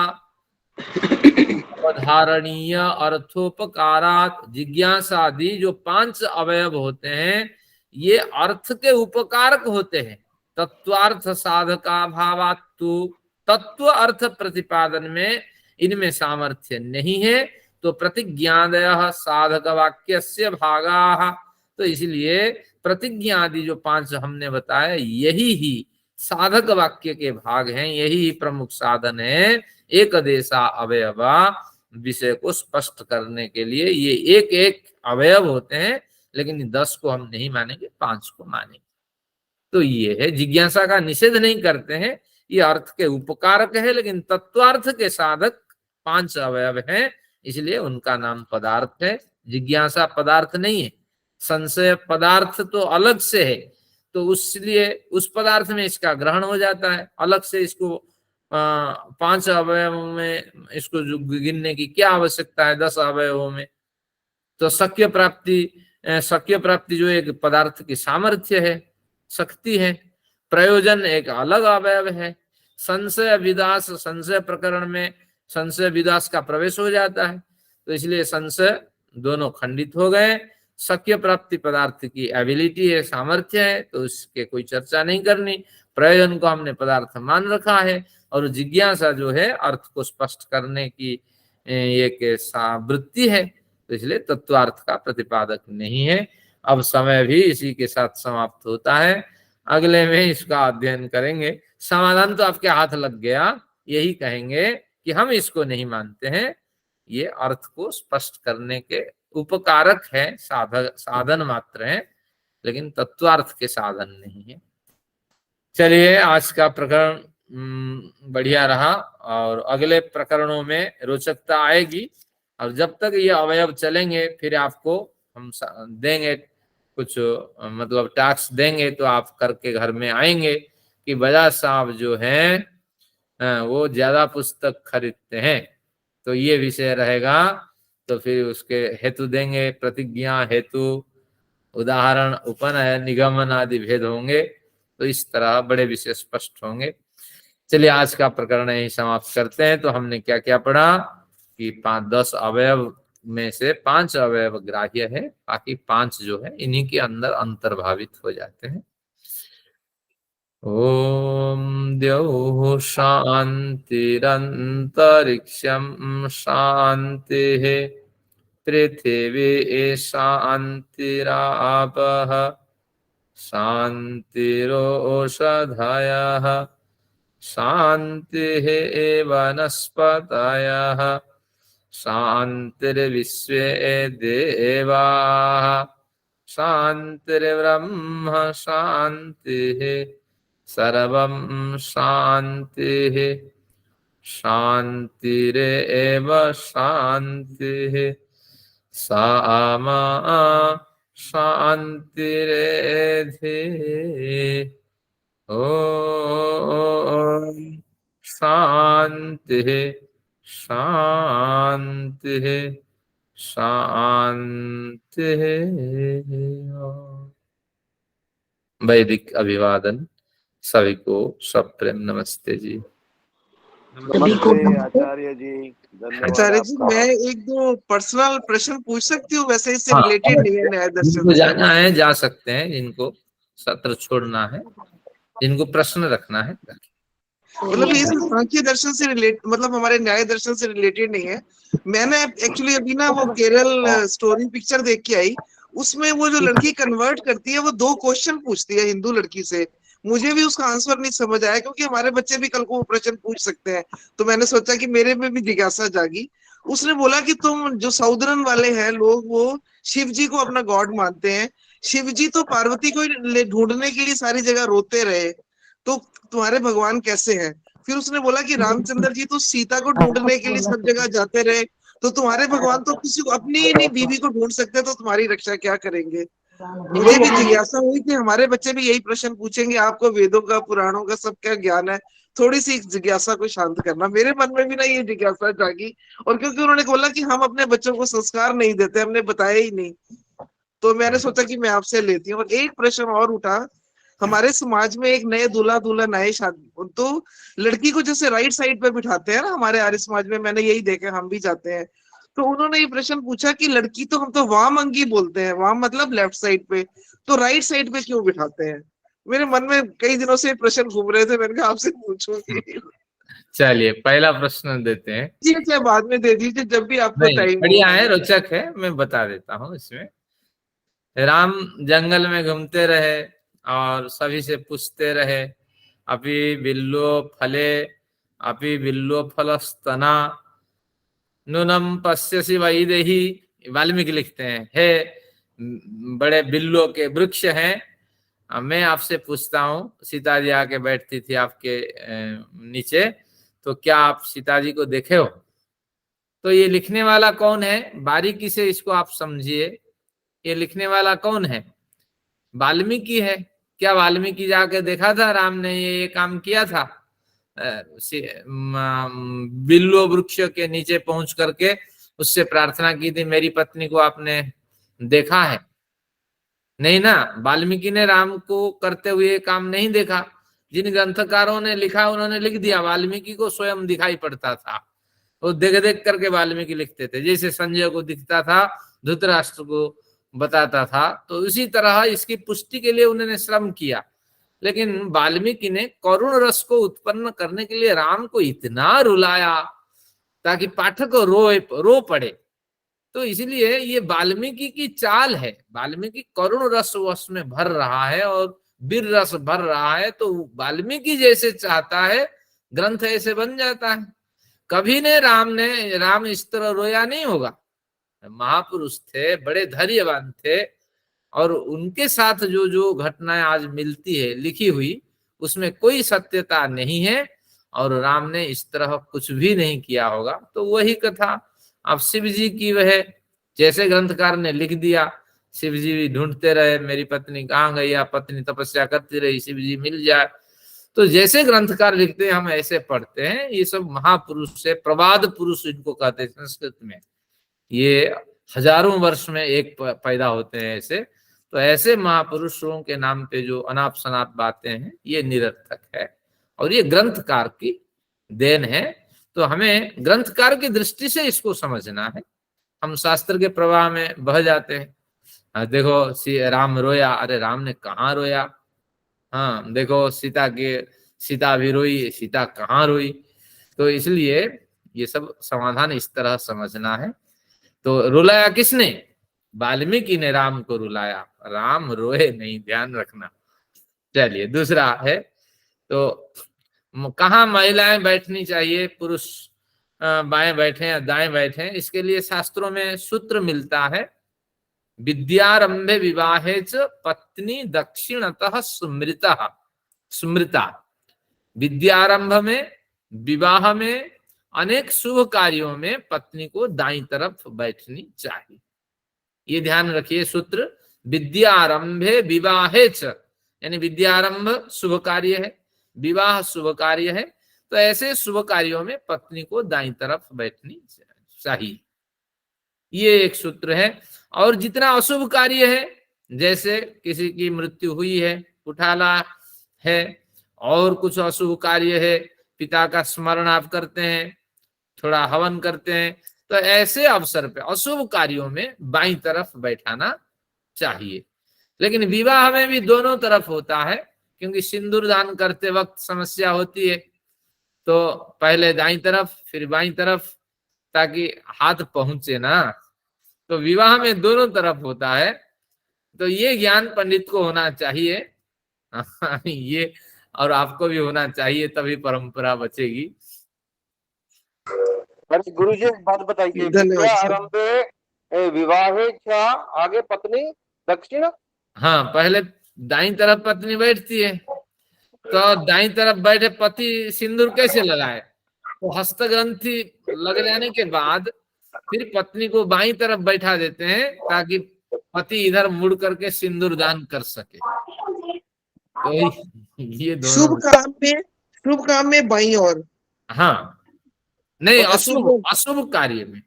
धारणीय अर्थोपकारात, जिज्ञासादि जो 5 अवयव होते हैं ये अर्थ के उपकारक होते हैं। तत्वार्थ साधका भावात्तु, तत्व अर्थ प्रतिपादन में इनमें सामर्थ्य नहीं है। तो प्रतिज्ञादयः साधक वाक्यस्य भागाः, तो इसलिए प्रतिज्ञा आदि जो 5 हमने बताया यही ही साधक वाक्य के भाग हैं, यही प्रमुख साधन है। एक देशा अवयवा, विषय को स्पष्ट करने के लिए ये एक एक अवयव होते हैं, लेकिन 10 को हम नहीं मानेंगे, 5 को मानेंगे। तो ये है, जिज्ञासा का निषेध नहीं करते हैं, ये अर्थ के उपकारक है, लेकिन तत्वार्थ के साधक 5 अवयव हैं, इसलिए उनका नाम पदार्थ है। जिज्ञासा पदार्थ नहीं है, संशय पदार्थ तो अलग से है, तो इसलिए उस पदार्थ में इसका ग्रहण हो जाता है। अलग से इसको 5 अवयवों में इसको गिनने की क्या आवश्यकता है 10 अवयवों में। तो शक्य प्राप्ति जो एक पदार्थ की सामर्थ्य है, शक्ति है, प्रयोजन एक अलग अवयव है। संशय विदास, संशय प्रकरण में संशय विदास का प्रवेश हो जाता है, तो इसलिए संशय दोनों खंडित हो गए। शक्य प्राप्ति पदार्थ की एबिलिटी है, सामर्थ्य है, तो इसके कोई चर्चा नहीं करनी। प्रयोजन को हमने पदार्थ मान रखा है, और जिज्ञासा जो है अर्थ को स्पष्ट करने की एक वृत्ति है, तो इसलिए तत्वार्थ का प्रतिपादक नहीं है। अब समय भी इसी के साथ समाप्त होता है, अगले में इसका अध्ययन करेंगे। समाधान तो आपके हाथ लग गया, यही कहेंगे कि हम इसको नहीं मानते हैं, ये अर्थ को स्पष्ट करने के उपकारक है, साधन मात्र है, लेकिन तत्वार्थ के साधन नहीं है। चलिए, आज का प्रकरण बढ़िया रहा, और अगले प्रकरणों में रोचकता आएगी। और जब तक ये अवयव चलेंगे, फिर आपको हम देंगे कुछ, मतलब टास्क देंगे, तो आप करके घर में आएंगे कि बजाज साहब जो हैं वो ज्यादा पुस्तक खरीदते हैं, तो ये विषय रहेगा। तो फिर उसके हेतु देंगे, प्रतिज्ञा हेतु, उदाहरण, उपनय, निगमन आदि भेद होंगे, तो इस तरह बड़े विषय स्पष्ट होंगे। चलिए, आज का प्रकरण यही समाप्त करते हैं। तो हमने क्या क्या पढ़ा कि 10 अवयव में से 5 अवयव ग्राह्य है, बाकी 5 जो है इन्हीं के अंदर अंतर्भावित हो जाते हैं। ओम द्यौः शांतिरंतरिक्षं शांतिः पृथिवी शान्तिरापः शान्तिरोषधयः शान्तिः वनस्पतयः शान्तिर्विश्वे देवाः शान्तिर्ब्रह्म शान्तिः सर्वं शान्तिः शान्तिरेव शान्तिः सामा शान्तिरेधि ॐ शान्तिः शान्तिः शान्तिः। वैदिक अभिवादन सभी को सप्रेम नमस्ते जी। सभी को नमस्ते आचार्य जी, धन्यवाद आचार्य जी, आपका। मैं एक दो पर्सनल प्रश्न पूछ सकती हूँ? वैसे इससे रिलेटेड नहीं है न्याय दर्शन जिनको से। जाना है जा सकते हैं, जिनको सत्र छोड़ना है, जिनको प्रश्न रखना है। मतलब ये सांख्य दर्शन से मतलब हमारे न्याय दर्शन से रिलेटेड नहीं है। मैंने एक्चुअली अभी ना वो केरल स्टोरी पिक्चर देख के आई, उसमें वो जो लड़की कन्वर्ट करती है वो 2 क्वेश्चन पूछती है हिंदू लड़की से। मुझे भी उसका आंसर नहीं समझ आया, क्योंकि हमारे बच्चे भी कल को वो प्रश्न पूछ सकते हैं। तो मैंने सोचा कि मेरे में भी जिज्ञासा जागी। उसने बोला कि तुम जो साउदर्न वाले हैं लोग, वो शिव जी को अपना गॉड मानते हैं। शिव जी तो पार्वती को ढूंढने के लिए सारी जगह रोते रहे, तो तुम्हारे भगवान कैसे हैं? फिर उसने बोला कि रामचंद्र जी तो सीता को ढूंढने के लिए सब जगह जाते रहे, तो तुम्हारे भगवान तो किसी को अपनी ही नहीं बीवी को ढूंढ सकते, तो तुम्हारी रक्षा क्या करेंगे? मुझे भी जिज्ञासा हुई कि हमारे बच्चे भी यही प्रश्न पूछेंगे, आपको वेदों का पुराणों का सब क्या ज्ञान है? थोड़ी सी जिज्ञासा को शांत करना। मेरे मन में भी ना ये जिज्ञासा जागी, और क्योंकि उन्होंने बोला कि हम अपने बच्चों को संस्कार नहीं देते, हमने बताया ही नहीं, तो मैंने सोचा कि मैं आपसे लेती हूँ। और एक प्रश्न और उठा, हमारे समाज में एक नए दूल्हा दुल्हन आए शादी, तो लड़की को जैसे राइट साइड पे बिठाते हैं ना हमारे आर्य समाज में, मैंने यही देखा, हम भी जाते हैं। तो उन्होंने ये प्रश्न पूछा कि लड़की तो हम तो वाम अंगी बोलते हैं, वाम मतलब लेफ्ट साइड पे, तो राइट साइड पे क्यों बिठाते हैं? मेरे मन में कई दिनों से प्रश्न घूम रहे थे, मैंने कहा आपसे पूछूंगी। चलिए पहला प्रश्न देते हैं। ठीक है, बाद में दे दीजिए जब भी आपको नहीं, टाइम बढ़िया है, रोचक है, मैं बता देता हूँ। इसमें राम जंगल में घूमते रहे और सभी से पूछते रहे, अपि बिल्लो फले अपि बिल्लो फलस्तना नूनम पश्यसि वैदेही। वाल्मीकि लिखते हैं, हे बड़े बिल्लो के वृक्ष हैं, मैं आपसे पूछता हूँ, सीता जी आके बैठती थी आपके नीचे, तो क्या आप सीता जी को देखे हो? तो ये लिखने वाला कौन है, बारीकी से इसको आप समझिए। ये लिखने वाला कौन है? वाल्मीकि है। क्या वाल्मीकि जाके देखा था राम ने ये काम किया था? बिल्लो वृक्ष के नीचे पहुंच करके उससे प्रार्थना की थी, मेरी पत्नी को आपने देखा है? नहीं ना, वाल्मीकि ने राम को करते हुए काम नहीं देखा। जिन ग्रंथकारों ने लिखा उन्होंने लिख दिया, वाल्मीकि को स्वयं दिखाई पड़ता था, वो देख देख करके वाल्मीकि लिखते थे। जैसे संजय को दिखता था, धृतराष्ट्र को बताता था, तो उसी तरह इसकी पुष्टि के लिए उन्होंने श्रम किया। लेकिन वाल्मीकि ने करुण रस को उत्पन्न करने के लिए राम को इतना रुलाया ताकि पाठक रो पड़े। तो इसलिए ये वाल्मीकि की चाल है। वाल्मीकि करुण रस वश में भर रहा है और वीर रस भर रहा है, तो वाल्मीकि जैसे चाहता है ग्रंथ ऐसे बन जाता है। कभी ने राम इस तरह रोया नहीं होगा। महापुरुष थे, बड़े धैर्यवान थे, और उनके साथ जो जो घटनाएं आज मिलती है लिखी हुई, उसमें कोई सत्यता नहीं है, और राम ने इस तरह कुछ भी नहीं किया होगा। तो वही कथा अब शिव जी की वह, जैसे ग्रंथकार ने लिख दिया, शिव जी भी ढूंढते रहे, मेरी पत्नी कहाँ गई, या पत्नी तपस्या करती रही, शिव जी मिल जाए। तो जैसे ग्रंथकार लिखते हैं हम ऐसे पढ़ते हैं। ये सब महापुरुष से, प्रवाद पुरुष इनको कहते हैं संस्कृत में। ये हजारों वर्ष में एक पैदा होते हैं ऐसे। तो ऐसे महापुरुषों के नाम पे जो अनाप शनाप बातें हैं, ये निरर्थक है, और ये ग्रंथकार की देन है। तो हमें ग्रंथकार की दृष्टि से इसको समझना है। हम शास्त्र के प्रवाह में बह जाते हैं। देखो राम रोया, अरे राम ने कहाँ रोया? हाँ देखो सीता भी रोई, सीता कहाँ रोई? तो इसलिए ये सब समाधान इस तरह समझना है। तो रुलाया किसने? वाल्मीकि ने राम को रुलाया, राम रोए नहीं, ध्यान रखना। चलिए दूसरा है, तो कहाँ महिलाएं बैठनी चाहिए, पुरुष बाएं बैठे या दाएं बैठे, इसके लिए शास्त्रों में सूत्र मिलता है। विद्यारंभे विवाहे च पत्नी दक्षिणतः स्मृता। विद्यारंभ में, विवाह में, अनेक शुभ कार्यों में पत्नी को दाईं तरफ बैठनी चाहिए। ये ध्यान रखिए सूत्र, विद्यारंभे विवाहे च, यानी विद्यारंभ शुभ कार्य है, विवाह शुभ कार्य है, तो ऐसे शुभ कार्यों में पत्नी को दाईं तरफ बैठनी चाहिए। ये एक सूत्र है। और जितना अशुभ कार्य है, जैसे किसी की मृत्यु हुई है, उठाला है, और कुछ अशुभ कार्य है, पिता का स्मरण आप करते हैं, थोड़ा हवन करते हैं, तो ऐसे अवसर पे अशुभ कार्यों में बाईं तरफ बैठाना चाहिए। लेकिन विवाह में भी दोनों तरफ होता है, क्योंकि सिंदूर दान करते वक्त समस्या होती है, तो पहले दाईं तरफ फिर बाईं तरफ, ताकि हाथ पहुंचे ना। तो विवाह में दोनों तरफ होता है, तो ये ज्ञान पंडित को होना चाहिए ये, और आपको भी होना चाहिए, तभी परंपरा बचेगी। अरे गुरु जी एक बात बताइए, विद्यारंभे विवाहे च, आगे पत्नी दक्षिण। हाँ, पहले दाईं तरफ पत्नी बैठती है, तो दाईं तरफ बैठे पति सिंदूर कैसे लगाए? तो हस्तग्रंथि लग जाने के बाद फिर पत्नी को बाईं तरफ बैठा देते हैं, ताकि पति इधर मुड़ करके सिंदूर दान कर सके। तो ये दोनों शुभ काम में बाईं ओर, हाँ, नहीं, और अशुभ कार्य में,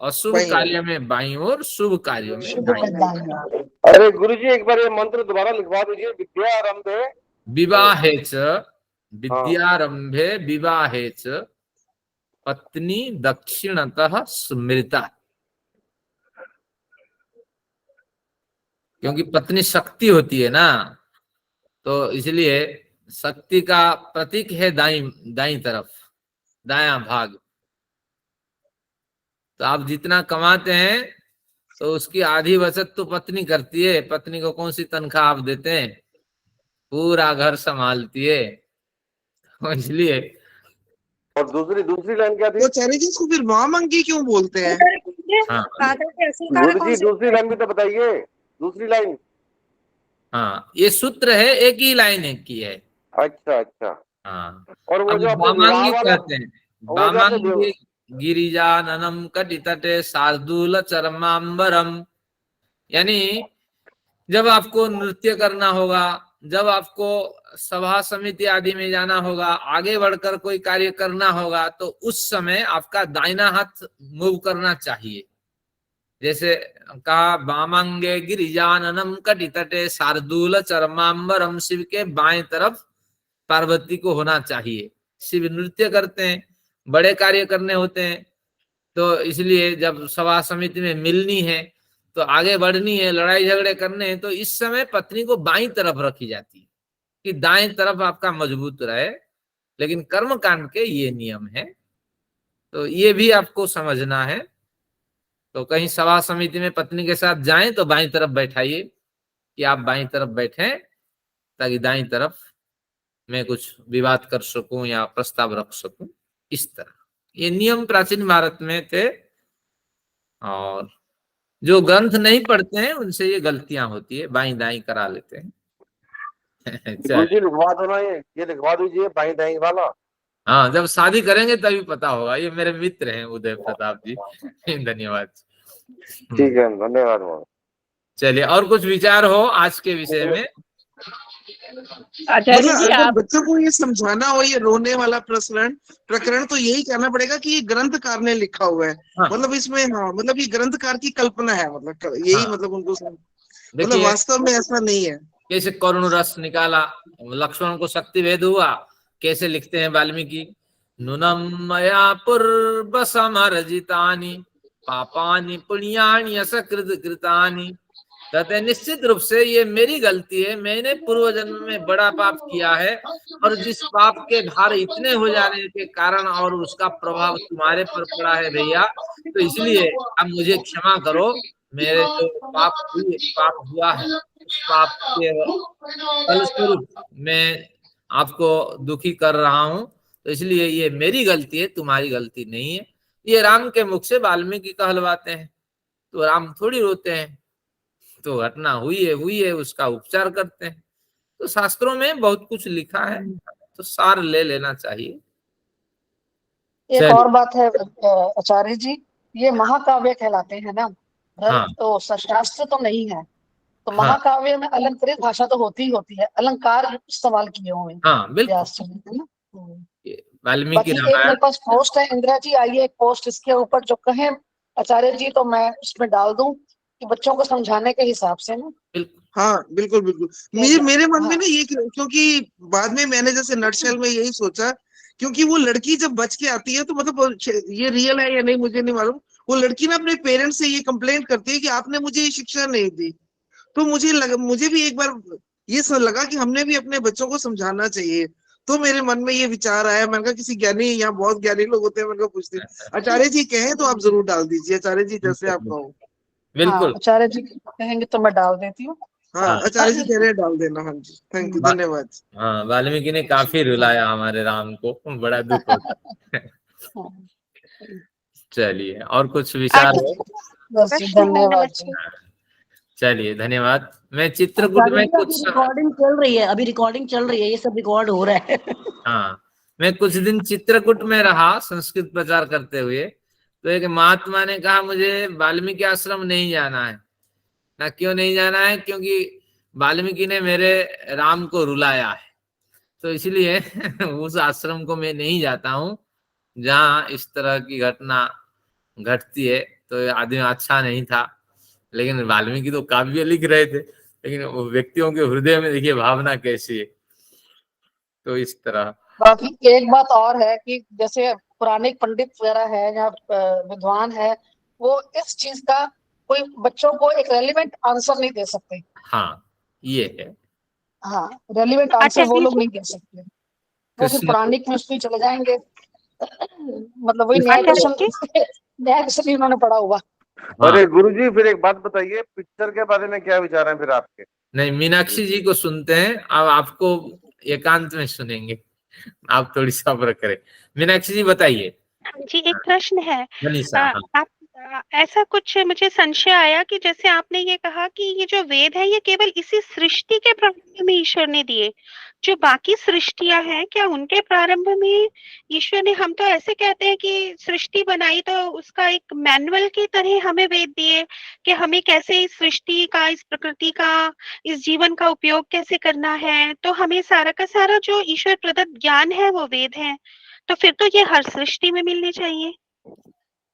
अशुभ कार्य में बाईं ओर, शुभ कार्यों में दाईं। अरे गुरु जी एक बार ये मंत्र दोबारा लिखवा दीजिए, विद्यारंभे विवाहे च, विद्यारंभे विवाहे च पत्नी दक्षिणतः स्मृता। क्योंकि पत्नी शक्ति होती है ना, तो इसलिए शक्ति का प्रतीक है दाईं तरफ, दायां भाग। तो आप जितना कमाते हैं, तो उसकी आधी बचत तो पत्नी करती है। पत्नी को कौन सी तनख्वाह आप देते हैं? पूरा घर संभालती है, इसलिए। और दूसरी लाइन क्या थी? वो चारे जी इसको फिर वामंगी क्यों बोलते हैं? हाँ गुरु जी दूसरी लाइन भी तो बताइए, दूसरी लाइन। हाँ, ये सूत्र है, एक ही लाइन एक की है। अच्छा अच्छा। हाँ, और वो अब जो वामांगी कहते हैं, वो जो वामांगी गिरिजाननम कटितटे शार्दूल चरमांबरम, यानी जब आपको नृत्य करना होगा, जब आपको सभा समिति आदि में जाना होगा, आगे बढ़कर कोई कार्य करना होगा, तो उस समय आपका दाहिना हाथ मूव करना चाहिए। जैसे कहा, वामांगे गिरिजाननम कटितटे शार्दूल चरमांबरम, शिव के बाएं तरफ पार्वती को होना चाहिए। शिव नृत्य करते हैं, बड़े कार्य करने होते हैं, तो इसलिए जब सभा समिति में मिलनी है, तो आगे बढ़नी है, लड़ाई झगड़े करने हैं, तो इस समय पत्नी को बाईं तरफ रखी जाती है कि दाएं तरफ आपका मजबूत रहे। लेकिन कर्म कांड के ये नियम है, तो ये भी आपको समझना है। तो कहीं सभा समिति में पत्नी के साथ जाएं तो बाईं तरफ बैठाइए, कि आप बाईं तरफ बैठें, ताकि दाईं तरफ मैं कुछ विवाद कर सकूं या प्रस्ताव रख सकूं। इस तरह ये नियम प्राचीन भारत में थे, और जो ग्रंथ नहीं पढ़ते हैं उनसे ये गलतियां होती है, बाईं दाईं करा लेते हैं। गुरु जी लिखवा दो ना, ये लिखवा दीजिए बाईं दाईं वाला। हाँ, जब शादी करेंगे तभी पता होगा। ये मेरे मित्र हैं उदय प्रताप जी, धन्यवाद। ठीक है, धन्यवाद। चलिए, और कुछ विचार हो आज के विषय में? आचार्य जी अगर आप बच्चों को ये समझाना हो, ये रोने वाला प्रकरण, तो यही कहना पड़ेगा कि ये ग्रंथकार ने लिखा हुआ है। हाँ। मतलब इसमें, हाँ, मतलब ये ग्रंथकार की कल्पना है, मतलब यही, हाँ। मतलब उनको मतलब देखिए, वास्तव में ऐसा नहीं है। कैसे करुण रस निकाला, लक्ष्मण को शक्ति भेद हुआ। कैसे लिखते हैं वाल्मीकि, नूनम मया पूर्व समर्जितानि पापानि पुण्यानि असकृत कृतानि कहते हैं निश्चित रूप से ये मेरी गलती है, मैंने पूर्व जन्म में बड़ा पाप किया है, और जिस पाप के भार इतने हो जाने के कारण और उसका प्रभाव तुम्हारे पर पड़ा है भैया, तो इसलिए अब मुझे क्षमा करो। मेरे जो पाप हुआ है, उस पाप के फलस्वरूप मैं आपको दुखी कर रहा हूं, तो इसलिए ये मेरी गलती है, तुम्हारी गलती नहीं है। ये राम के मुख से वाल्मीकि कहलवाते हैं, तो राम थोड़ी रोते हैं। तो घटना हुई है, उसका उपचार करते हैं। तो शास्त्रों में बहुत कुछ लिखा है, तो सार ले लेना चाहिए। एक चलिए। और बात है आचार्य जी, ये महाकाव्य कहलाते हैं ना, हाँ। तो शास्त्र तो नहीं है, तो हाँ। महाकाव्य में अलंकृत भाषा तो होती ही होती है, अलंकार इस्तेमाल किए हुए हैं हाँ बिल्कुल, व्यास जी ने, है ना। वाल्मीकि बाकी एक मेरे रामायण। पास पोस्ट है, इंदिरा जी आइए एक पोस्ट इसके ऊपर जो कहें आचार्य जी, तो मैं उसमें डाल दूं कि बच्चों को समझाने के हिसाब से ना। हाँ बिल्कुल बिल्कुल। मेरे मन में ना ये, क्योंकि बाद में मैंने जैसे नटशेल में यही सोचा, क्योंकि वो लड़की जब बच के आती है तो मतलब ये रियल है या नहीं मुझे नहीं मालूम, वो लड़की ना अपने पेरेंट्स से ये कंप्लेंट करती है कि आपने मुझे ये शिक्षा नहीं दी। तो मुझे भी एक बार ये लगा कि हमने भी अपने बच्चों को समझाना चाहिए। तो मेरे मन में ये विचार आया, मैंने कहा किसी ज्ञानी, यहाँ बहुत ज्ञानी लोग होते हैं, मैंने कहा पूछते आचार्य जी कहें तो आप जरूर डाल दीजिए, आचार्य जी जैसे आप कहो। बिल्कुल। आचार्य जी कहेंगे तो मैं डाल देती हूँ। हाँ आचार्य जी कह रहे हैं डाल देना। हाँ जी, थैंक यू, धन्यवाद। हाँ, वाल्मीकि ने काफी रुलाया हमारे राम को, बड़ा दुख होता है। चलिए, और कुछ विचार है? धन्यवाद। चलिए, धन्यवाद। मैं चित्रकूट में कुछ रिकॉर्डिंग चल रही है, अभी रिकॉर्डिंग चल रही है, ये सब रिकॉर्ड हो रहा है। हाँ, मैं कुछ दिन चित्रकूट में रहा संस्कृत प्रचार करते हुए, तो एक महात्मा ने कहा मुझे वाल्मीकि आश्रम नहीं जाना है। ना क्यों नहीं जाना है? क्योंकि वाल्मीकि ने मेरे राम को रुलाया है, तो इसलिए उस आश्रम को मैं नहीं जाता हूँ जहाँ इस तरह की घटना घटती है। तो आदमी अच्छा नहीं था, लेकिन वाल्मीकि तो काव्य लिख रहे थे, लेकिन वो व्यक्तियों के हृदय में देखिए भावना कैसी है। तो इस तरह बाकी एक बात और है कि जैसे पुराने पंडित वगैरह है या विद्वान है, वो इस चीज का कोई बच्चों को एक रेलिवेंट आंसर नहीं दे सकते। हाँ, ये है। हाँ, रेलिवेंट आंसर वो लोग नहीं दे सकते, वो फिर पुरानी में चले जाएंगे। मतलब वही न्याय दर्शन उन्होंने पढ़ा हुआ। अरे गुरुजी, फिर एक बात बताइए, पिक्चर के बारे में क्या विचार है फिर आपके? नहीं, मीनाक्षी जी को सुनते हैं, अब आपको एकांत में सुनेंगे, आप थोड़ी सब्र करें। मीनाक्षी जी बताइए। जी, एक प्रश्न है। मनीषा, आप ऐसा कुछ मुझे संशय आया कि जैसे आपने ये कहा कि ये जो वेद है ये केवल इसी सृष्टि के प्रारंभ में ईश्वर ने दिए, जो बाकी सृष्टियां हैं क्या उनके प्रारंभ में ईश्वर ने, हम तो ऐसे कहते हैं कि सृष्टि बनाई तो उसका एक मैनुअल की तरह हमें वेद दिए कि हमें कैसे इस सृष्टि का, इस प्रकृति का, इस जीवन का उपयोग कैसे करना है, तो हमें सारा का सारा जो ईश्वर प्रदत्त ज्ञान है वो वेद है, तो फिर तो ये हर सृष्टि में मिलने चाहिए।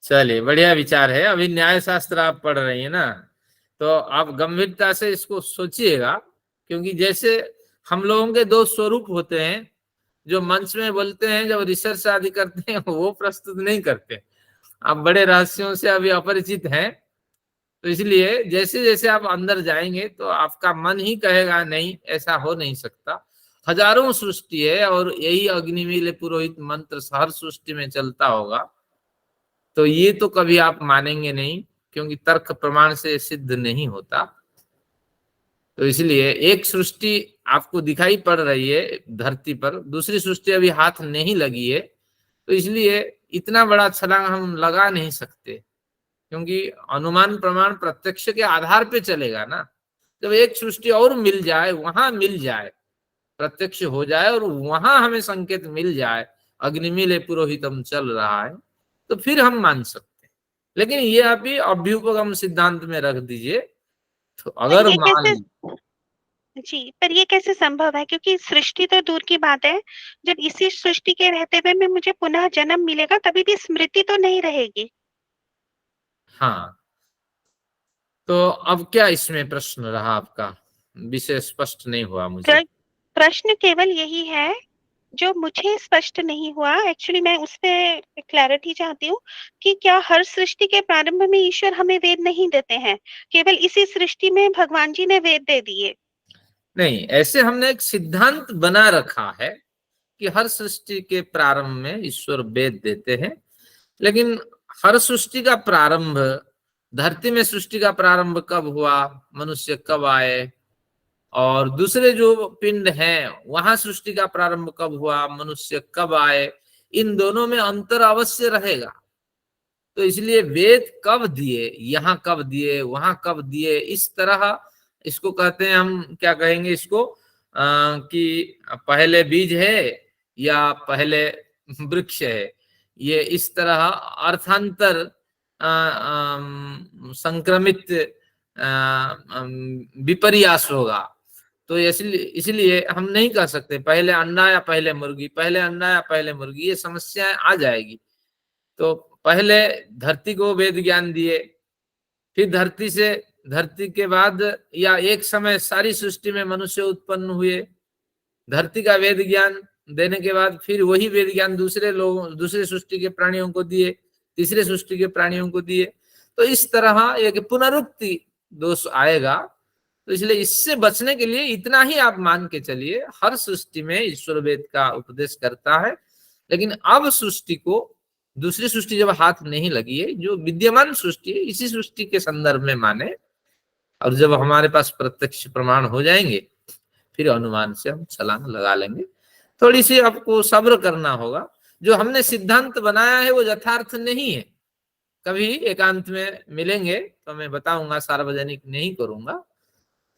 चलिए, बढ़िया विचार है। अभी न्याय शास्त्र आप पढ़ रही है ना, तो आप गंभीरता से इसको सोचिएगा, क्योंकि जैसे हम लोगों के दो स्वरूप होते हैं, जो मंच में बोलते हैं, जब रिसर्च आदि करते हैं वो प्रस्तुत नहीं करते। आप बड़े रहस्यों से अभी अपरिचित हैं, तो इसलिए जैसे जैसे आप अंदर जाएंगे तो आपका मन ही कहेगा नहीं, ऐसा हो नहीं सकता। हजारों सृष्टि है और यही अग्निमील पुरोहित मंत्र हर सृष्टि में चलता होगा, तो ये तो कभी आप मानेंगे नहीं, क्योंकि तर्क प्रमाण से सिद्ध नहीं होता। तो इसलिए एक सृष्टि आपको दिखाई पड़ रही है धरती पर, दूसरी सृष्टि अभी हाथ नहीं लगी है, तो इसलिए इतना बड़ा छलांग हम लगा नहीं सकते, क्योंकि अनुमान प्रमाण प्रत्यक्ष के आधार पे चलेगा ना। जब एक सृष्टि और मिल जाए, वहां मिल जाए, प्रत्यक्ष हो जाए और वहां हमें संकेत मिल जाए अग्निमील पुरोहितम चल रहा है, तो फिर हम मान सकते हैं। लेकिन ये आप ही अभ्युपगम सिद्धांत में रख दीजिए, तो अगर मान जी, पर ये कैसे संभव है? क्योंकि सृष्टि तो दूर की बात है, जब इसी सृष्टि के रहते हुए में मुझे पुनः जन्म मिलेगा, तभी भी स्मृति तो नहीं रहेगी। हाँ, तो अब क्या इसमें प्रश्न रहा आपका? विषय स्पष्ट नहीं हुआ मुझे। प्रश्न केवल यही है जो मुझे स्पष्ट नहीं हुआ, एक्चुअली मैं उस पे क्लैरिटी चाहती हूँ कि क्या हर सृष्टि के प्रारंभ में ईश्वर हमें वेद नहीं देते हैं, केवल इसी सृष्टि में भगवान जी ने वेद दे दिए? नहीं, ऐसे हमने एक सिद्धांत बना रखा है कि हर सृष्टि के प्रारंभ में ईश्वर वेद देते हैं, लेकिन हर सृष्टि का प्रारंभ, धरती में सृष्टि का प्रारंभ कब हुआ, मनुष्य कब आए, और दूसरे जो पिंड हैं वहां सृष्टि का प्रारंभ कब हुआ, मनुष्य कब आए, इन दोनों में अंतर अवश्य रहेगा। तो इसलिए वेद कब दिए, यहाँ कब दिए, वहां कब दिए, इस तरह इसको कहते हैं, हम क्या कहेंगे इसको, कि पहले बीज है या पहले वृक्ष है, ये इस तरह अर्थांतर संक्रमित विपर्यास होगा। तो इसलिए हम नहीं कह सकते पहले अंडा या पहले मुर्गी, पहले अंडा या पहले मुर्गी, ये समस्याएं आ जाएगी। तो पहले धरती को वेद ज्ञान दिए, फिर धरती के बाद या एक समय सारी सृष्टि में मनुष्य उत्पन्न हुए, धरती का वेद ज्ञान देने के बाद फिर वही वेद ज्ञान दूसरे सृष्टि के प्राणियों को दिए, तीसरे सृष्टि के प्राणियों को दिए। तो इस तरह एक पुनरुक्ति दोष आएगा। तो इसलिए इससे बचने के लिए इतना ही आप मान के चलिए, हर सृष्टि में ईश्वर वेद का उपदेश करता है, लेकिन अब सृष्टि को, दूसरी सृष्टि जब हाथ नहीं लगी है, जो विद्यमान सृष्टि है इसी सृष्टि के संदर्भ में माने, और जब हमारे पास प्रत्यक्ष प्रमाण हो जाएंगे फिर अनुमान से हम छलांग लगा लेंगे। थोड़ी सी आपको सब्र करना होगा। जो हमने सिद्धांत बनाया है वो यथार्थ नहीं है। कभी एकांत में मिलेंगे तो मैं बताऊंगा, सार्वजनिक नहीं करूंगा।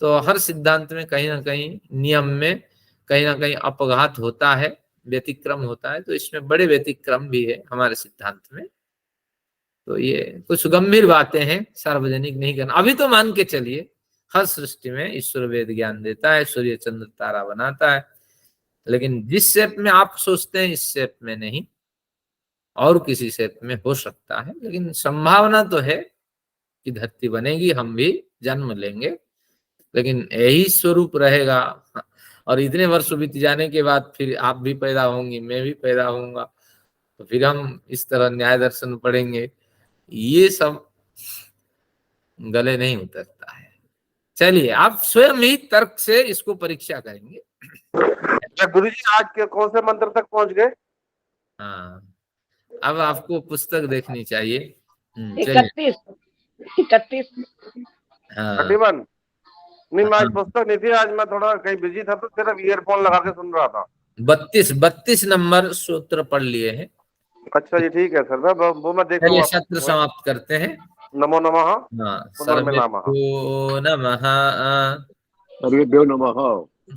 तो हर सिद्धांत में कहीं ना कहीं नियम में कहीं ना कहीं अपघात होता है, व्यतिक्रम होता है। तो इसमें बड़े व्यतिक्रम भी है हमारे सिद्धांत में। तो ये कुछ गंभीर बातें हैं, सार्वजनिक नहीं करना। अभी तो मान के चलिए हर सृष्टि में ईश्वर वेद ज्ञान देता है, सूर्य चंद्र तारा बनाता है, लेकिन जिस शेप में आप सोचते हैं इस शेप में नहीं, और किसी शेप में हो सकता है। लेकिन संभावना तो है कि धरती बनेगी, हम भी जन्म लेंगे, लेकिन यही स्वरूप रहेगा। और इतने वर्ष बीत जाने के बाद फिर आप भी पैदा होंगी, मैं भी पैदा होऊंगा, तो फिर हम इस तरह न्याय दर्शन पढ़ेंगे, ये सब गले नहीं उतरता है। चलिए आप स्वयं ही तर्क से इसको परीक्षा करेंगे। गुरु जी आज के कौन से मंत्र तक पहुंच गए? हाँ, अब आपको पुस्तक देखनी चाहिए। 31 हाँ 31 नहीं, मैं आज पुस्तक नहीं थी, आज मैं थोड़ा कहीं बिजी था तो सिर्फ ईयरफोन लगा के सुन रहा था। 32 नंबर सूत्र पढ़ लिए हैं। अच्छा जी, ठीक है सर, वो मैं देख चलिए सत्र समाप्त करते हैं। नमो नमः। हाँ, सर्वेभ्यो नमः, सर्वेभ्यो नमः,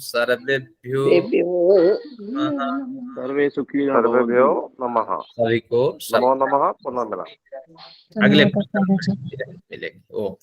सर्वेभ्यो नमः, सर्वे सुखी सर्वेभ्यो नमः, सभी को नमो नमः। पुनः मिला अगले मिलेंगे। ओ